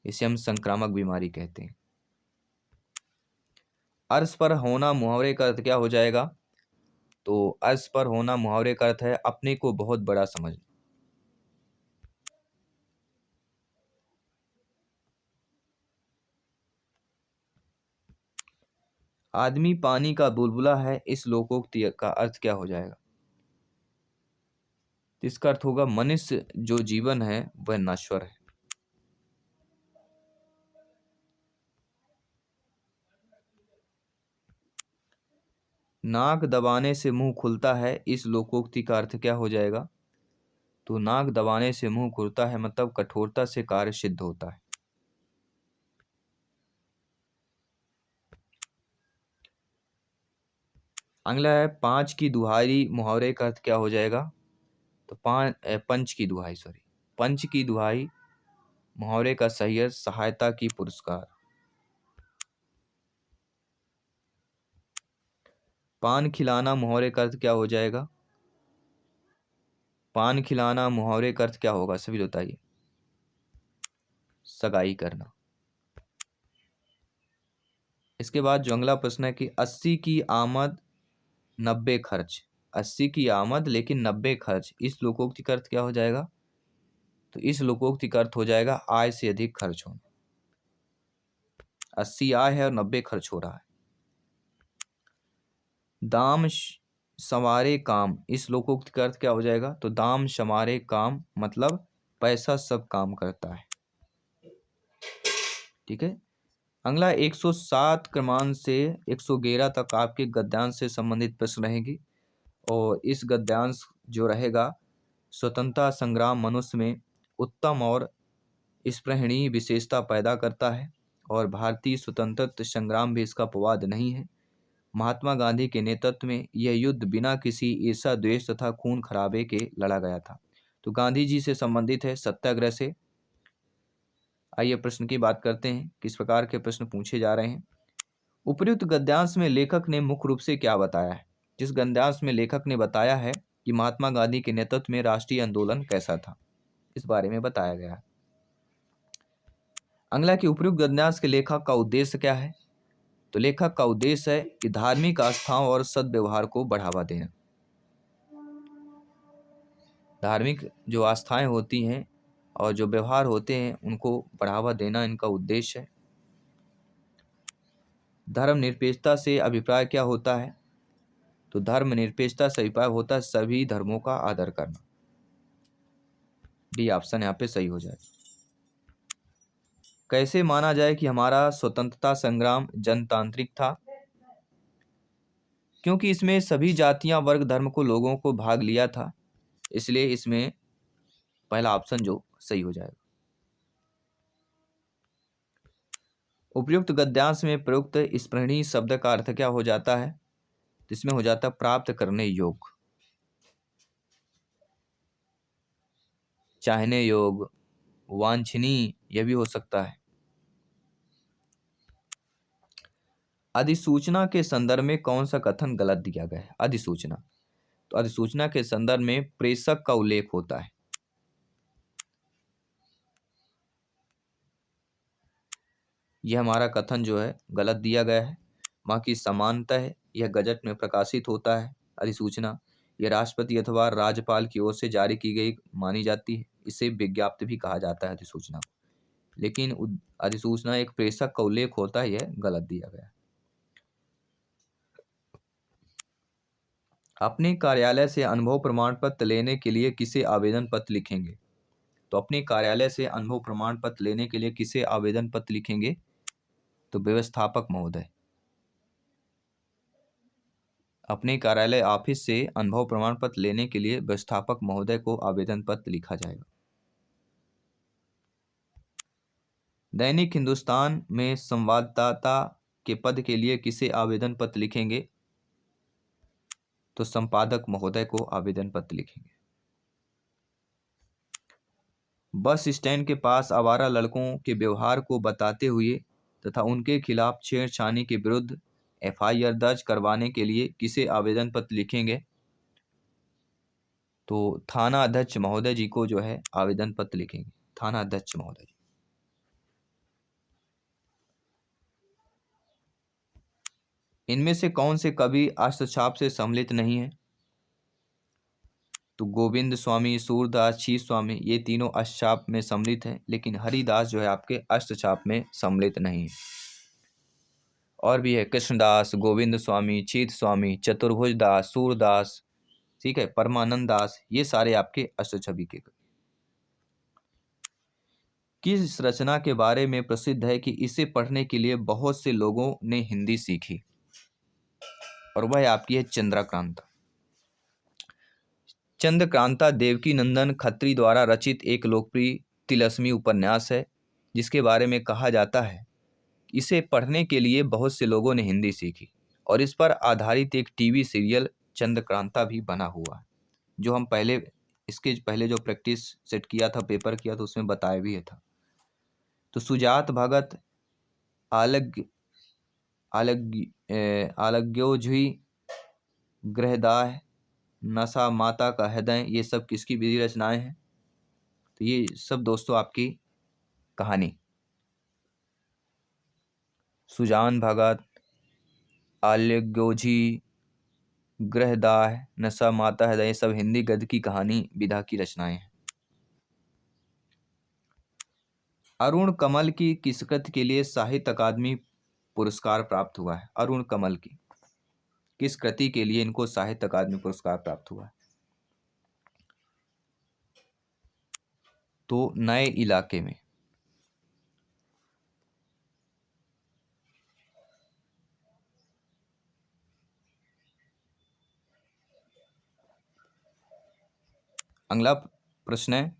इसे हम संक्रामक बीमारी कहते हैं। अर्श पर होना मुहावरे का अर्थ क्या हो जाएगा? तो अस पर होना मुहावरे का अर्थ है अपने को बहुत बड़ा समझना। आदमी पानी का बुलबुला है, इस लोकोक्ति का अर्थ क्या हो जाएगा? इसका अर्थ होगा मनुष्य जो जीवन है वह नश्वर है। नाक दबाने से मुंह खुलता है, इस लोकोक्ति का अर्थ क्या हो जाएगा? तो नाक दबाने से मुंह खुलता है मतलब कठोरता से कार्य सिद्ध होता है। अगला है पांच की दुहाई, मुहावरे का अर्थ क्या हो जाएगा? तो पंच की दुहाई, सॉरी, पंच की दुहाई मुहावरे का सही अर्थ सहायता की पुरस्कार। पान खिलाना मुहावरे का अर्थ क्या हो जाएगा? पान खिलाना मुहावरे का अर्थ क्या होगा, सभी बताइए। सगाई करना। इसके बाद जो अगला प्रश्न है कि 80 की आमद 90 खर्च, 80 की आमद लेकिन 90 खर्च, इस लोकोक्ति का अर्थ क्या हो जाएगा? तो इस लोकोक्ति का अर्थ हो जाएगा आय से अधिक खर्च होना। 80 आय है और 90 खर्च हो रहा है। दाम संवारे काम, इस लोकोक्ति का अर्थ क्या हो जाएगा? तो दाम संवारे काम मतलब पैसा सब काम करता है। ठीक है। अगला 107 क्रमांक से 111 तक आपके गद्यांश से संबंधित प्रश्न रहेंगे और इस गद्यांश जो रहेगा स्वतंत्रता संग्राम मनुष्य में उत्तम और स्पृहणीय विशेषता पैदा करता है और भारतीय स्वतंत्रता संग्राम भी इसका अपवाद नहीं है। महात्मा गांधी के नेतृत्व में यह युद्ध बिना किसी ईर्षा द्वेष तथा खून खराबे के लड़ा गया था। तो गांधी जी से संबंधित है सत्याग्रह से। आइए प्रश्न की बात करते हैं, किस प्रकार के प्रश्न पूछे जा रहे हैं। उपर्युक्त गद्यांश में लेखक ने मुख्य रूप से क्या बताया है? जिस गद्यांश में लेखक ने बताया है कि महात्मा गांधी के नेतृत्व में राष्ट्रीय आंदोलन कैसा था, इस बारे में बताया गया है। अगला कि उपर्युक्त गद्यांश के लेखक का उद्देश्य क्या है? तो लेखक का उद्देश्य है कि धार्मिक आस्थाओं और सद्व्यवहार को बढ़ावा देना। धार्मिक जो आस्थाएं होती हैं और जो व्यवहार होते हैं उनको बढ़ावा देना इनका उद्देश्य है। धर्मनिरपेक्षता से अभिप्राय क्या होता है? तो धर्मनिरपेक्षता से अभिप्राय होता है सभी धर्मों का आदर करना। डी ऑप्शन यहाँ पे सही हो जाए। कैसे माना जाए कि हमारा स्वतंत्रता संग्राम जनतांत्रिक था? क्योंकि इसमें सभी जातियां वर्ग धर्म को लोगों को भाग लिया था, इसलिए इसमें पहला ऑप्शन जो सही हो जाएगा। उपयुक्त गद्यांश में प्रयुक्त स्पृहणीय शब्द का अर्थ क्या हो जाता है? इसमें हो जाता है प्राप्त करने योग्य, चाहने योग्य, वांछनीय, यह भी हो सकता है। अधिसूचना के संदर्भ में कौन सा कथन गलत दिया गया है? अधिसूचना, तो अधिसूचना के संदर्भ में प्रेषक का उल्लेख होता है। यह हमारा कथन जो है गलत दिया गया है। बाकी समानतः यह गजट में प्रकाशित होता है। अधिसूचना यह राष्ट्रपति अथवा राज्यपाल की ओर से जारी की गई मानी जाती है। इसे विज्ञप्ति भी कहा जाता है अधिसूचना, लेकिन अधिसूचना एक प्रेषक का उल्लेख होता है, यह गलत दिया गया है। अपने कार्यालय से अनुभव प्रमाण पत्र लेने के लिए किसे आवेदन पत्र लिखेंगे? तो अपने कार्यालय से अनुभव प्रमाण पत्र लेने के लिए किसे आवेदन पत्र लिखेंगे? तो व्यवस्थापक महोदय। अपने कार्यालय ऑफिस से अनुभव प्रमाण पत्र लेने के लिए व्यवस्थापक महोदय को आवेदन पत्र लिखा जाएगा। दैनिक हिंदुस्तान में संवाददाता के पद के लिए किसे आवेदन पत्र लिखेंगे? तो संपादक महोदय को आवेदन पत्र लिखेंगे। बस स्टैंड के पास आवारा लड़कों के व्यवहार को बताते हुए तथा उनके खिलाफ छेड़छाड़ी के विरुद्ध एफआईआर दर्ज करवाने के लिए किसे आवेदन पत्र लिखेंगे? तो थाना अध्यक्ष महोदय जी को जो है आवेदन पत्र लिखेंगे, थाना अध्यक्ष महोदय जी। इनमें से कौन से कवि हस्तछाप से सम्मिलित नहीं है? तो गोविंद स्वामी, सूरदास, छीस स्वामी ये तीनों अष्टछाप में सम्मिलित हैं, लेकिन हरिदास जो है आपके अष्टछाप में सम्मिलित नहीं है। और भी है कृष्णदास, गोविंद स्वामी, छीत स्वामी, चतुर्भुज दास, सूरदास, ठीक है, परमानंद दास, ये सारे आपके अष्टछपी के। किस रचना के बारे में प्रसिद्ध है कि इसे पढ़ने के लिए बहुत से लोगों ने हिंदी सीखी? और वह आपकी है चंद्रकांता। चंद्रकांता देवकी नंदन खत्री द्वारा रचित एक लोकप्रिय तिलस्मी उपन्यास है, जिसके बारे में कहा जाता है इसे पढ़ने के लिए बहुत से लोगों ने हिंदी सीखी, और इस पर आधारित एक टीवी सीरियल चंद्रकांता भी बना हुआ है, जो हम पहले इसके पहले जो प्रैक्टिस सेट किया था, पेपर किया था, उसमें बताया भी था। तो सुजात भगत, आलग आलग्योझुई, गृहदाह, नशा, माता का हृदय, ये सब किसकी विधि रचनाएं हैं? तो ये सब दोस्तों आपकी कहानी सुजान भगत, आलग्योझी, गृहदाह, नशा, माता हृदय, ये सब हिंदी गद्य की कहानी विधा की रचनाएं हैं। अरुण कमल की किस कृति के लिए साहित्य अकादमी पुरस्कार प्राप्त हुआ है? अरुण कमल की किस कृति के लिए इनको साहित्य अकादमी पुरस्कार प्राप्त हुआ है? तो नए इलाके में। अगला प्रश्न है,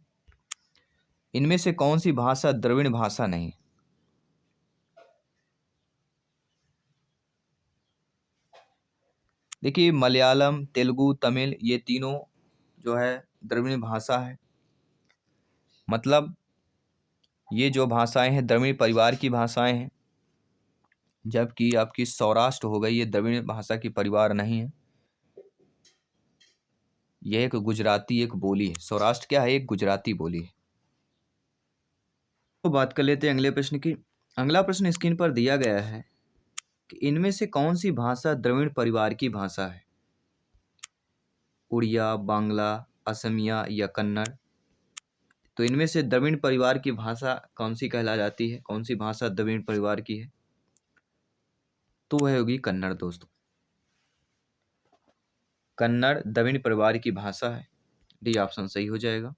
इनमें से कौन सी भाषा द्रविड़ भाषा नहीं? देखिए मलयालम, तेलुगु, तमिल ये तीनों जो है द्रविड़ भाषा है। मतलब ये जो भाषाएं हैं द्रविड़ परिवार की भाषाएं हैं, जबकि आपकी सौराष्ट्र हो गई, ये द्रविड़ भाषा की परिवार नहीं है। यह एक गुजराती एक बोली है। सौराष्ट्र क्या है? एक गुजराती बोली है। तो बात कर लेते हैं अगले प्रश्न की। अगला प्रश्न स्क्रीन पर दिया गया है कि इनमें से कौन सी भाषा द्रविड़ परिवार की भाषा है? उड़िया, बांग्ला, असमिया या कन्नड़? तो इनमें से द्रविड़ परिवार की भाषा कौन सी कहला जाती है? कौन सी भाषा द्रविड़ परिवार की है? तो वह होगी कन्नड़ दोस्तों। कन्नड़ द्रविड़ परिवार की भाषा है। डी ऑप्शन सही हो जाएगा।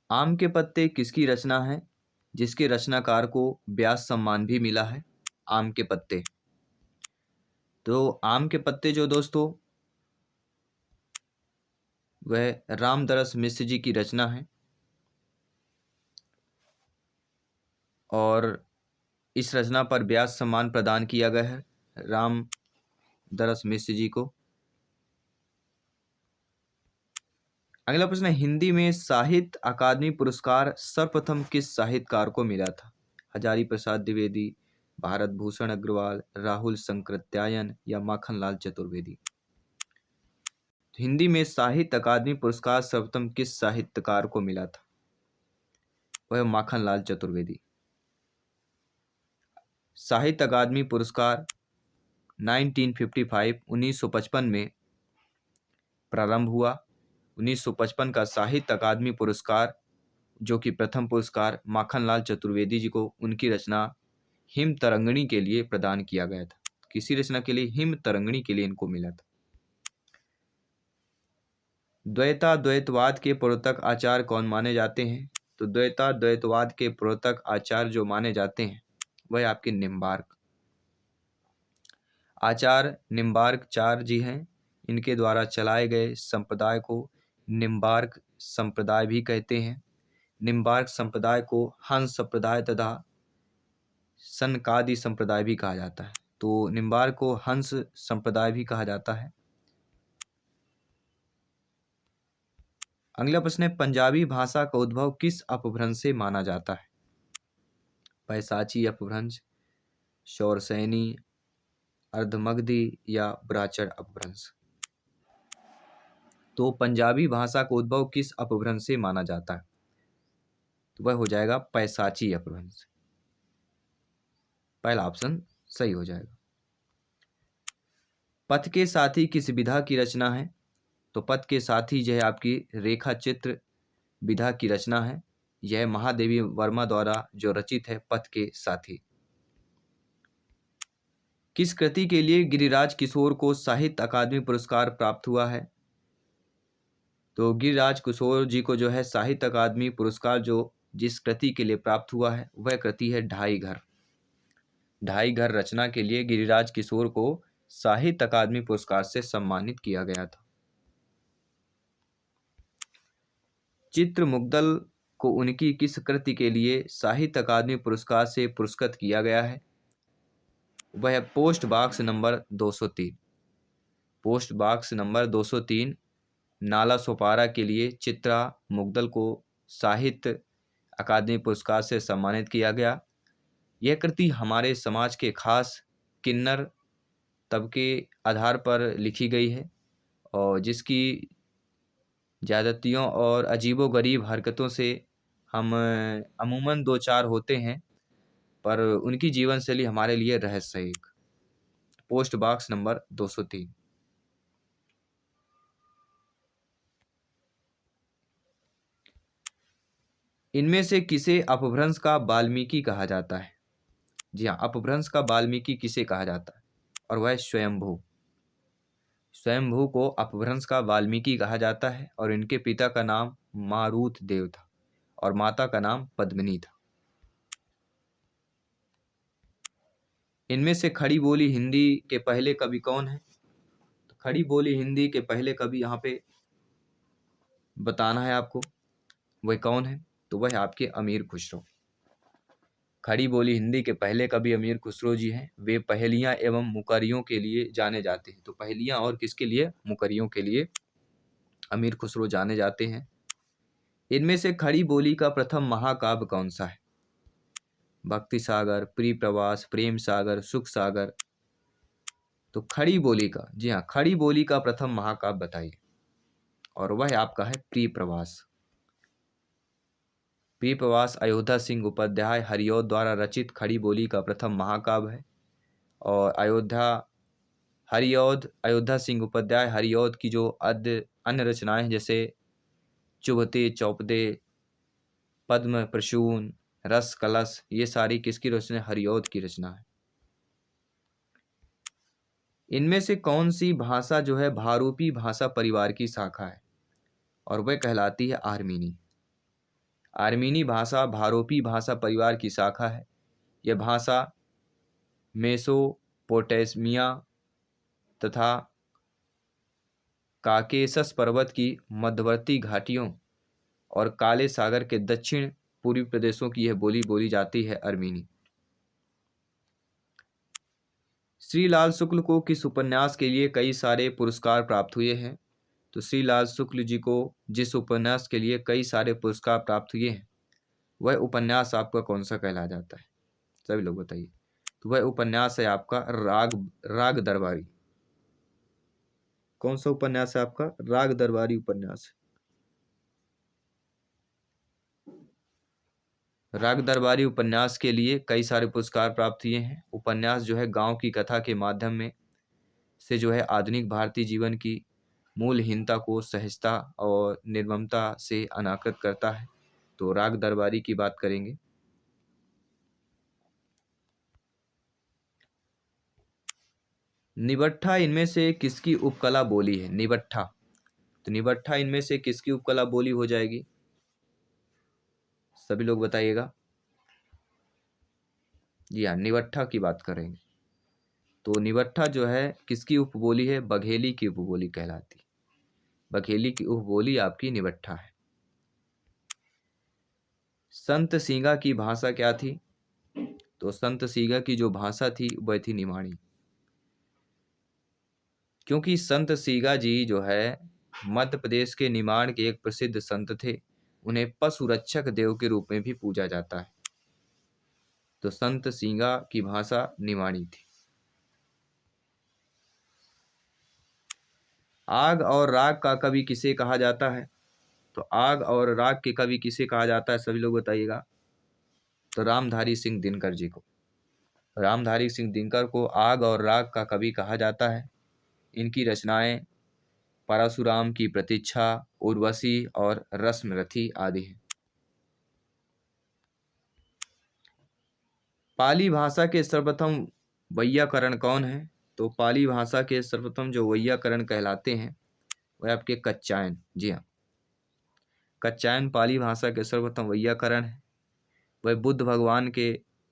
आम के पत्ते किसकी रचना है जिसके रचनाकार को व्यास सम्मान भी मिला है? आम के पत्ते। तो आम के पत्ते जो दोस्तों वह रामदरस मिश्र जी की रचना है, और इस रचना पर व्यास सम्मान प्रदान किया गया है रामदरस मिश्र जी को। अगला प्रश्न है, हिंदी में साहित्य अकादमी पुरस्कार सर्वप्रथम किस साहित्यकार को मिला था? हजारी प्रसाद द्विवेदी, भारत भूषण अग्रवाल, राहुल शंकरत्यायन या माखनलाल चतुर्वेदी? हिंदी में साहित्य अकादमी पुरस्कार सर्वप्रथम किस साहित्यकार को मिला था? वह माखनलाल चतुर्वेदी। साहित्य अकादमी पुरस्कार 1955 में प्रारंभ हुआ। 1955 का साहित्य अकादमी पुरस्कार, जो कि प्रथम पुरस्कार माखनलाल चतुर्वेदी जी को उनकी रचना हिम तरंगिणी के लिए प्रदान किया गया था। किसी रचना के लिए? हिम तरंगिणी के लिए इनको मिला था। द्वैताद्वैतवाद के प्रवर्तक आचार्य कौन माने जाते हैं? तो द्वैताद्वैतवाद के प्रवर्तक आचार्य जो माने जाते हैं वह आपके निम्बार्क। आचार्य निम्बार्काचार्य जी हैं। इनके द्वारा चलाए गए संप्रदाय को निम्बार्क संप्रदाय भी कहते हैं। निम्बार्क संप्रदाय को हंस संप्रदाय तथा सनकादि संप्रदाय भी कहा जाता है। तो निम्बार्क को हंस संप्रदाय भी कहा जाता है। अगला प्रश्न है, पंजाबी भाषा का उद्भव किस अपभ्रंश से माना जाता है? पैसाची अपभ्रंश, शौरसैनी, अर्धमगधी या ब्राचर अपभ्रंश? तो पंजाबी भाषा का उद्भव किस अपभ्रंश से माना जाता है? तो वह हो जाएगा पैसाची अपभ्रंश। पहला ऑप्शन सही हो जाएगा। पथ के साथी किस विधा की रचना है? तो पथ के साथी जो है आपकी रेखा चित्र विधा की रचना है। यह महादेवी वर्मा द्वारा जो रचित है पथ के साथी। किस कृति के लिए गिरिराज किशोर को साहित्य अकादमी पुरस्कार प्राप्त हुआ है? तो गिरिराज किशोर जी को जो है साहित्य अकादमी पुरस्कार जो जिस कृति के लिए प्राप्त हुआ है वह कृति है ढाई घर। ढाई घर रचना के लिए गिरिराज किशोर को साहित्य अकादमी पुरस्कार से सम्मानित किया गया था। चित्रमुग्दल को उनकी किस कृति के लिए साहित्य अकादमी पुरस्कार से पुरस्कृत किया गया है? वह post box number 203। Post box number 203 Nala Sopara के लिए चित्रा मुग्दल को साहित्य अकादमी पुरस्कार से सम्मानित किया गया। यह कृति हमारे समाज के खास किन्नर तबके आधार पर लिखी गई है और जिसकी ज़्यादतियों और अजीबोगरीब हरकतों से हम अमूमन दो चार होते हैं, पर उनकी जीवन शैली हमारे लिए रहस्य है एक। Post box number 203। इनमें से किसे अपभ्रंश का वाल्मीकि कहा जाता है? जी हाँ, अपभ्रंश का वाल्मीकि किसे कहा जाता है? और वह स्वयंभू। स्वयंभू को अपभ्रंश का वाल्मीकि कहा जाता है और इनके पिता का नाम मारुत देव था और माता का नाम पद्मिनी था। इनमें से खड़ी बोली हिंदी के पहले कवि कौन है? तो खड़ी बोली हिंदी के पहले कवि यहाँ पे बताना है आपको, वह कौन है? तो वह आपके अमीर खुसरो। खड़ी बोली हिंदी के पहले कवि अमीर खुसरो जी हैं। वे पहेलियां एवं मुकरियों के लिए जाने जाते हैं। तो पहेलियां और किसके लिए? मुकरियों के लिए अमीर खुसरो जाने जाते हैं। इनमें से खड़ी बोली का प्रथम महाकाव्य कौन सा है? भक्ति सागर, प्रिय प्रवास, प्रेम सागर, सुख सागर। तो खड़ी बोली का, जी हाँ, खड़ी बोली का प्रथम महाकाव्य बताइए। और वह आपका है प्रिय प्रवास। प्रिय प्रवास अयोध्या सिंह उपाध्याय हरिऔध द्वारा रचित खड़ी बोली का प्रथम महाकाव्य है। और अयोध्या सिंह उपाध्याय हरिऔध की जो अन्य रचनाएं हैं जैसे चुभते चौपदे, पद्म प्रसून, रस कलश, ये सारी किसकी रचना? हरिऔध की रचना है। इनमें से कौन सी भाषा जो है भारूपी भाषा परिवार की शाखा है? और वह कहलाती है आर्मीनी। आर्मीनी भाषा भारोपी भाषा परिवार की शाखा है। यह भाषा मेसोपोटामिया तथा काकेशस पर्वत की मध्यवर्ती घाटियों और काले सागर के दक्षिण पूर्वी प्रदेशों की यह बोली बोली जाती है, अर्मीनी। श्री लाल शुक्ल को किस उपन्यास के लिए कई सारे पुरस्कार प्राप्त हुए हैं? तो श्री लाल शुक्ल जी को जिस उपन्यास के लिए कई सारे पुरस्कार प्राप्त हुए हैं वह उपन्यास आपका कौन सा कहला जाता है? सभी लोग बताइए। तो वह उपन्यास है आपका राग दरबारी। कौन सा उपन्यास है आपका? राग दरबारी उपन्यास। राग दरबारी उपन्यास के लिए कई सारे पुरस्कार प्राप्त हुए हैं। उपन्यास जो है गांव की कथा के माध्यम में से जो है आधुनिक भारतीय जीवन की मूलहीनता को सहजता और निर्ममता से अनाकृत करता है। तो राग दरबारी की बात करेंगे। निबट्ठा इनमें से किसकी उपकला बोली है? निबट्ठा। तो निबट्ठा इनमें से किसकी उपकला बोली हो जाएगी? सभी लोग बताइएगा। जी हाँ, निबट्ठा की बात करेंगे। तो निबट्ठा जो है किसकी उपबोली है? बघेली की उपबोली कहलाती। बघेली की उपबोली आपकी निबट्ठा है। संत सींगा की भाषा क्या थी? तो संत सींगा की जो भाषा थी वह थी निमाड़ी। क्योंकि संत सींगा जी जो है मध्य प्रदेश के निमाड़ के एक प्रसिद्ध संत थे। उन्हें पशु रक्षक देव के रूप में भी पूजा जाता है। तो संत सींगा की भाषा निमाड़ी थी। आग और राग का कवि किसे कहा जाता है? तो आग और राग के कवि किसे कहा जाता है? सभी लोग बताइएगा। तो रामधारी सिंह दिनकर जी को। रामधारी सिंह दिनकर को आग और राग का कवि कहा जाता है। इनकी रचनाएं परशुराम की प्रतीक्षा, उर्वशी और रश्मरथी आदि हैं। पाली भाषा के सर्वप्रथम वैयाकरण कौन है? तो पाली भाषा के सर्वप्रथम जो वैयाकरण कहलाते हैं वह आपके कच्चायन। जी हाँ, कच्चायन पाली भाषा के सर्वप्रथम वैयाकरण है। वह बुद्ध भगवान के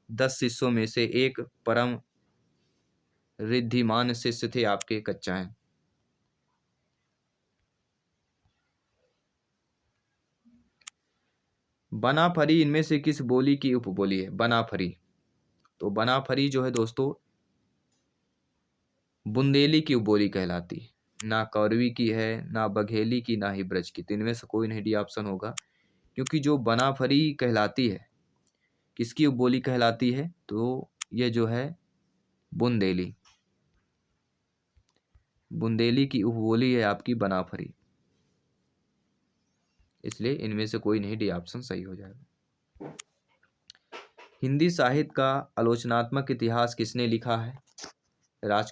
10 शिष्यों में से एक परम रिद्धिमान शिष्य थे आपके कच्चायन। बनाफरी इनमें से किस बोली की उपबोली है? बनाफरी, तो बनाफरी जो है दोस्तों बुंदेली की उपबोली कहलाती है। ना कौरवी की है, ना बघेली की, ना ही ब्रज की। तो इनमें से कोई नहीं डी ऑप्शन होगा, क्योंकि जो बनाफरी कहलाती है किसकी उपबोली कहलाती है? तो ये जो है बुंदेली, बुंदेली की उपबोली है आपकी बनाफरी। इसलिए इनमें से कोई नहीं डी ऑप्शन सही हो जाएगा। हिंदी साहित्य का आलोचनात्मक इतिहास किसने लिखा है? राम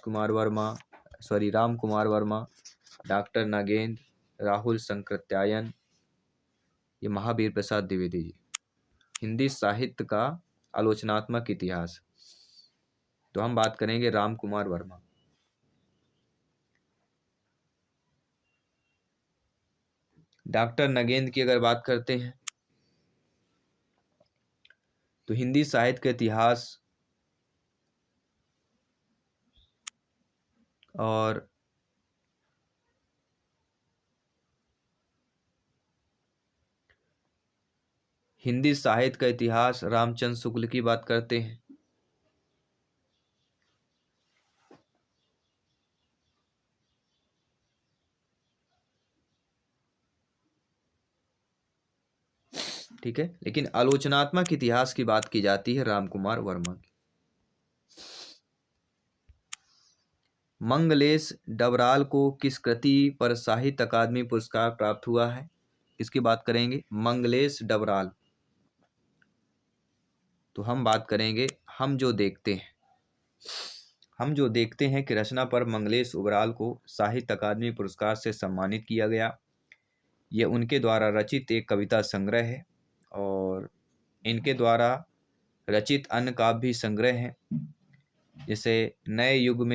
कुमार वर्मा, डॉक्टर नागेंद्र, राहुल संकृत्यायन, ये महावीर प्रसाद द्विवेदी जी। हिंदी साहित्य का आलोचनात्मक इतिहास, तो हम बात करेंगे राम कुमार वर्मा। डॉक्टर नगेंद्र की अगर बात करते हैं तो हिंदी साहित्य का इतिहास और हिंदी साहित्य का इतिहास रामचंद्र शुक्ल की बात करते हैं। ठीक है, लेकिन आलोचनात्मक इतिहास की बात की जाती है राम कुमार वर्मा की। मंगलेश डबराल को किस कृति पर साहित्य अकादमी पुरस्कार प्राप्त हुआ है? किसकी बात करेंगे? मंगलेश डबराल। तो हम बात करेंगे हम जो देखते हैं। हम जो देखते हैं कि रचना पर मंगलेश डबराल को साहित्य अकादमी पुरस्कार से सम्मानित किया गया। ये उनके द्वारा रचित एक कविता संग्रह है और इनके द्वारा रचित अन्य काव्य भी संग्रह हैं, जैसे नए युग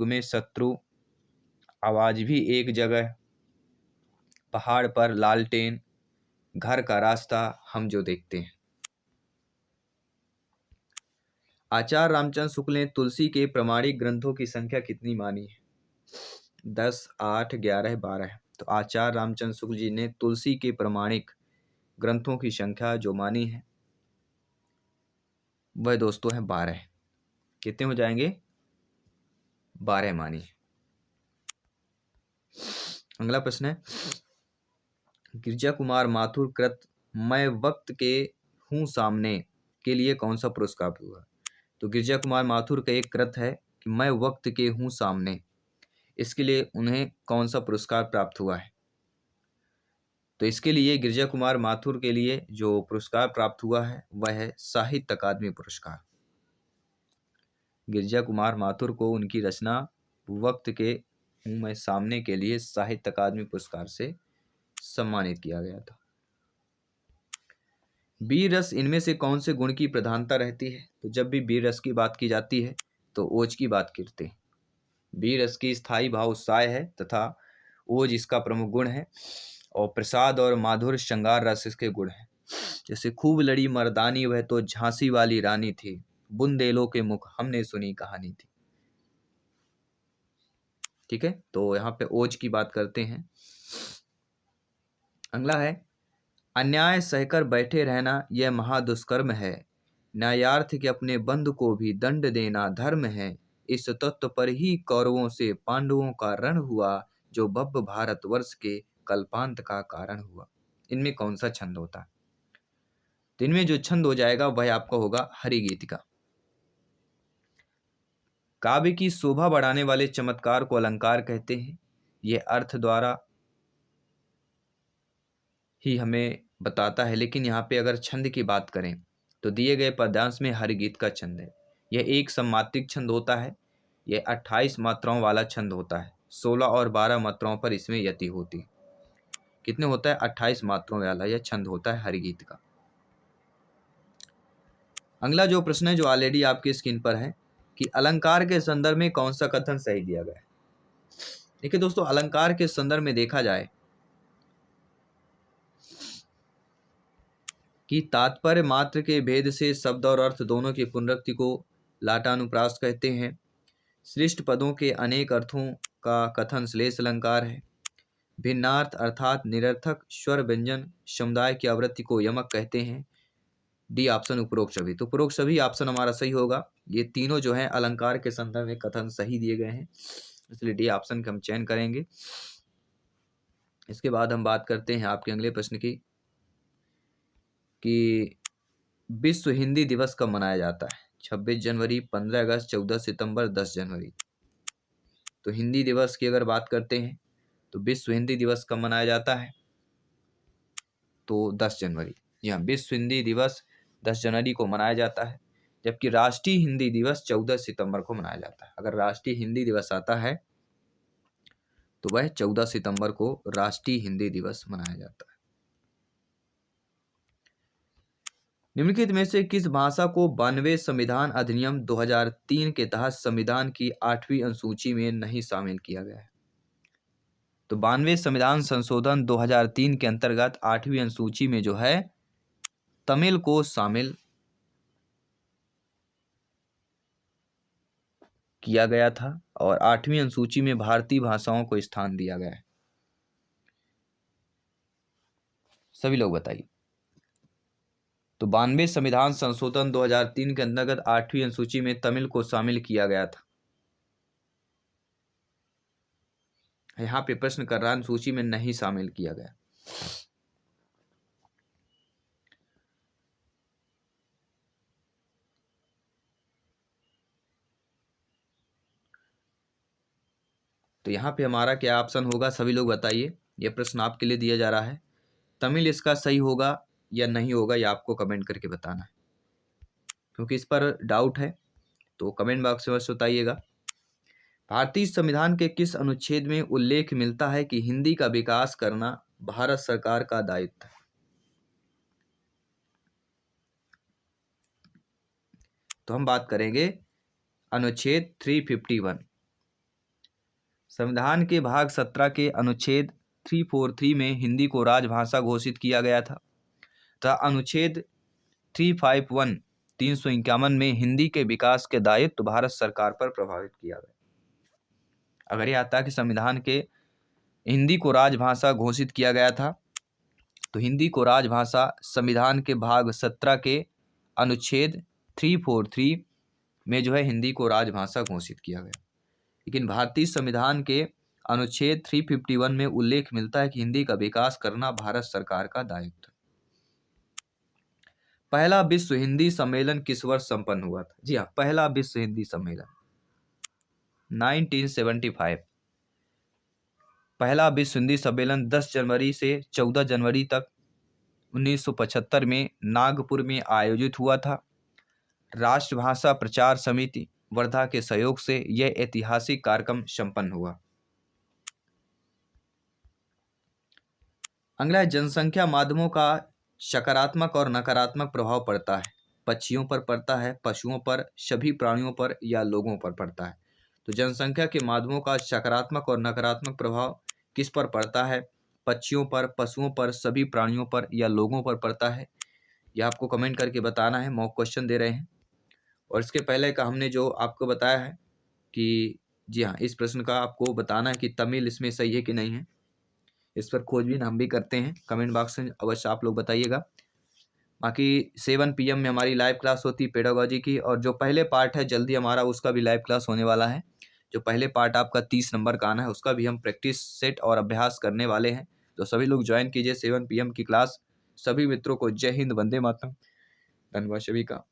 में शत्रु, आवाज भी एक जगह, पहाड़ पर लालटेन, घर का रास्ता, हम जो देखते हैं। आचार्य रामचंद्र शुक्ल ने तुलसी के प्रमाणिक ग्रंथों की संख्या कितनी मानी है? 10, 8, 11, 12। तो आचार्य रामचंद्र शुक्ल जी ने तुलसी के प्रमाणिक ग्रंथों की संख्या जो मानी है वह दोस्तों है 12। कितने हो जाएंगे? 12 मानी है। अगला प्रश्न है, गिरजा कुमार माथुर कृत मैं वक्त के हूँ सामने के लिए कौन सा पुरस्कार हुआ? तो गिरजा कुमार माथुर का एक कृत है कि मैं वक्त के हूँ सामने, इसके लिए उन्हें कौन सा पुरस्कार प्राप्त हुआ है? तो इसके लिए गिरजा कुमार माथुर के लिए जो पुरस्कार प्राप्त हुआ है वह है साहित्य अकादमी पुरस्कार। गिरजा कुमार माथुर को उनकी रचना वक्त के हूँ मैं सामने के लिए साहित्य अकादमी पुरस्कार से सम्मानित किया गया था। वीर रस इनमें से कौन से गुण की प्रधानता रहती है? तो जब भी वीर रस की बात की जाती है तो ओज की बात करते हैं। वीर रस की स्थायी भाव उत्साह है तथा ओज इसका प्रमुख गुण है, और प्रसाद और माधुर्य श्रृंगार रस इसके गुण हैं। जैसे खूब लड़ी मर्दानी वह तो झांसी वाली रानी थी, बुंदेलों के मुख हमने सुनी कहानी थी। ठीक है, तो यहाँ पे ओज की बात करते हैं। अगला है, अन्याय सहकर बैठे रहना यह महादुष्कर्म है, न्यायार्थ के अपने बंधु को भी दंड देना धर्म है। इस तत्व पर ही कौरवों से पांडवों का रण हुआ, जो भव्य भारतवर्ष के कल्पांत का कारण हुआ। इनमें कौन सा छंद होता है? तो इनमें जो छंद हो जाएगा वह आपका होगा हरिगीतिका। काव्य की शोभा बढ़ाने वाले चमत्कार को अलंकार कहते हैं। यह अर्थ द्वारा ही हमें बताता है, लेकिन यहाँ पे अगर छंद की बात करें तो दिए गए पद्यांश में हरिगीत का छंद है। यह एक सम्मात्रिक छंद होता है। यह 28 मात्राओं वाला छंद होता है। 16 और 12 मात्राओं पर इसमें यति होती। कितने होता है? 28 मात्राओं वाला यह छंद होता है हरिगीत का। अगला जो प्रश्न है जो ऑलरेडी आपके स्क्रीन पर है कि अलंकार के संदर्भ में कौन सा कथन सही दिया गया है। देखिए दोस्तों, अलंकार के संदर्भ में देखा जाए कि तात्पर्य मात्र के भेद से शब्द और अर्थ दोनों की पुनरुक्ति को लाटानुप्रास कहते हैं। श्रेष्ठ पदों के अनेक अर्थों का कथन श्लेष अलंकार है। भिन्नार्थ अर्थात निरर्थक स्वर व्यंजन समुदाय की आवृत्ति को यमक कहते हैं। डी ऑप्शन उपरोक्त सभी। तो उपरोक्त सभी ऑप्शन हमारा सही होगा। ये तीनों जो है अलंकार के संदर्भ में कथन सही दिए गए हैं, इसलिए डी ऑप्शन का हम चयन करेंगे। इसके बाद हम बात करते हैं आपके अगले प्रश्न की कि विश्व हिंदी दिवस कब मनाया जाता है। 26 जनवरी, 15 अगस्त, 14 सितंबर, 10 जनवरी। तो हिंदी दिवस की अगर बात करते हैं तो विश्व हिंदी दिवस कब मनाया जाता है? तो 10 जनवरी। जी हाँ, विश्व हिंदी दिवस 10 जनवरी को मनाया जाता है, जबकि राष्ट्रीय हिंदी दिवस 14 सितंबर को मनाया जाता है। अगर राष्ट्रीय हिंदी दिवस आता है तो वह 14 सितंबर को राष्ट्रीय हिंदी दिवस मनाया जाता है। निम्नलिखित में से किस भाषा को 92वें संविधान अधिनियम 2003 के तहत संविधान की 8वीं अनुसूची में नहीं शामिल किया गया है? तो 92वें संविधान संशोधन 2003 के अंतर्गत 8वीं अनुसूची में जो है तमिल को शामिल किया गया था और 8वीं अनुसूची में भारतीय भाषाओं को स्थान दिया गया है। सभी लोग बताइए। तो 92वें संविधान संशोधन 2003 के अंतर्गत 8वीं अनुसूची में तमिल को शामिल किया गया था। यहाँ पे प्रश्न कर रहा है अनुसूची में नहीं शामिल किया गया। तो यहाँ पे हमारा क्या ऑप्शन होगा, सभी लोग बताइए। यह प्रश्न आपके लिए दिया जा रहा है। तमिल इसका सही होगा या नहीं होगा, यह आपको कमेंट करके बताना है, क्योंकि इस पर डाउट है। तो कमेंट बॉक्स में बताइएगा। भारतीय संविधान के किस अनुच्छेद में उल्लेख मिलता है कि हिंदी का विकास करना भारत सरकार का दायित्व है? तो हम बात करेंगे अनुच्छेद 351। संविधान के भाग 17 के अनुच्छेद 343 में हिंदी को राजभाषा घोषित किया गया था तथा अनुच्छेद 351 351 में हिंदी के विकास के दायित्व भारत सरकार पर प्रभावित किया गया। अगर यह आता कि संविधान के हिंदी को राजभाषा घोषित किया गया था, तो हिंदी को राजभाषा संविधान के भाग 17 के अनुच्छेद 343 में जो है हिंदी को राजभाषा घोषित किया गया। लेकिन भारतीय संविधान के अनुच्छेद 351 में उल्लेख मिलता है कि हिंदी का विकास करना भारत सरकार का दायित्व है। पहला विश्व हिंदी सम्मेलन किस वर्ष संपन्न हुआ था? जी हाँ, पहला विश्व हिंदी सम्मेलन 1975। पहला विश्व हिंदी सम्मेलन 10 जनवरी से 14 जनवरी तक 1975 में नागपुर में आयोजित हुआ था। राष्ट्रभाषा प्रचार समिति वर्धा के सहयोग से यह ऐतिहासिक कार्यक्रम संपन्न हुआ। अगला है, जनसंख्या माध्यमों का सकारात्मक और नकारात्मक प्रभाव पड़ता है। पक्षियों पर पड़ता है, पशुओं पर, सभी प्राणियों पर या लोगों पर पड़ता है? तो जनसंख्या के माध्यमों का सकारात्मक और नकारात्मक प्रभाव किस पर पड़ता है? पक्षियों पर, पशुओं पर, सभी प्राणियों पर या लोगों पर पड़ता है? यह आपको कमेंट करके बताना है। मॉक क्वेश्चन दे रहे हैं। और इसके पहले का हमने जो आपको बताया है कि जी हाँ, इस प्रश्न का आपको बताना है कि तमिल इसमें सही है कि नहीं है। इस पर खोजबीन हम भी करते हैं। कमेंट बॉक्स में अवश्य आप लोग बताइएगा। बाकी 7 PM में हमारी लाइव क्लास होती है पेडागोजी की, और जो पहले पार्ट है जल्दी हमारा उसका भी लाइव क्लास होने वाला है। जो पहले पार्ट आपका 30 नंबर का आना है उसका भी हम प्रैक्टिस सेट और अभ्यास करने वाले हैं। तो सभी लोग ज्वाइन कीजिए 7 PM की क्लास। सभी मित्रों को जय हिंद, वंदे मातरम। धन्यवाद सभी का।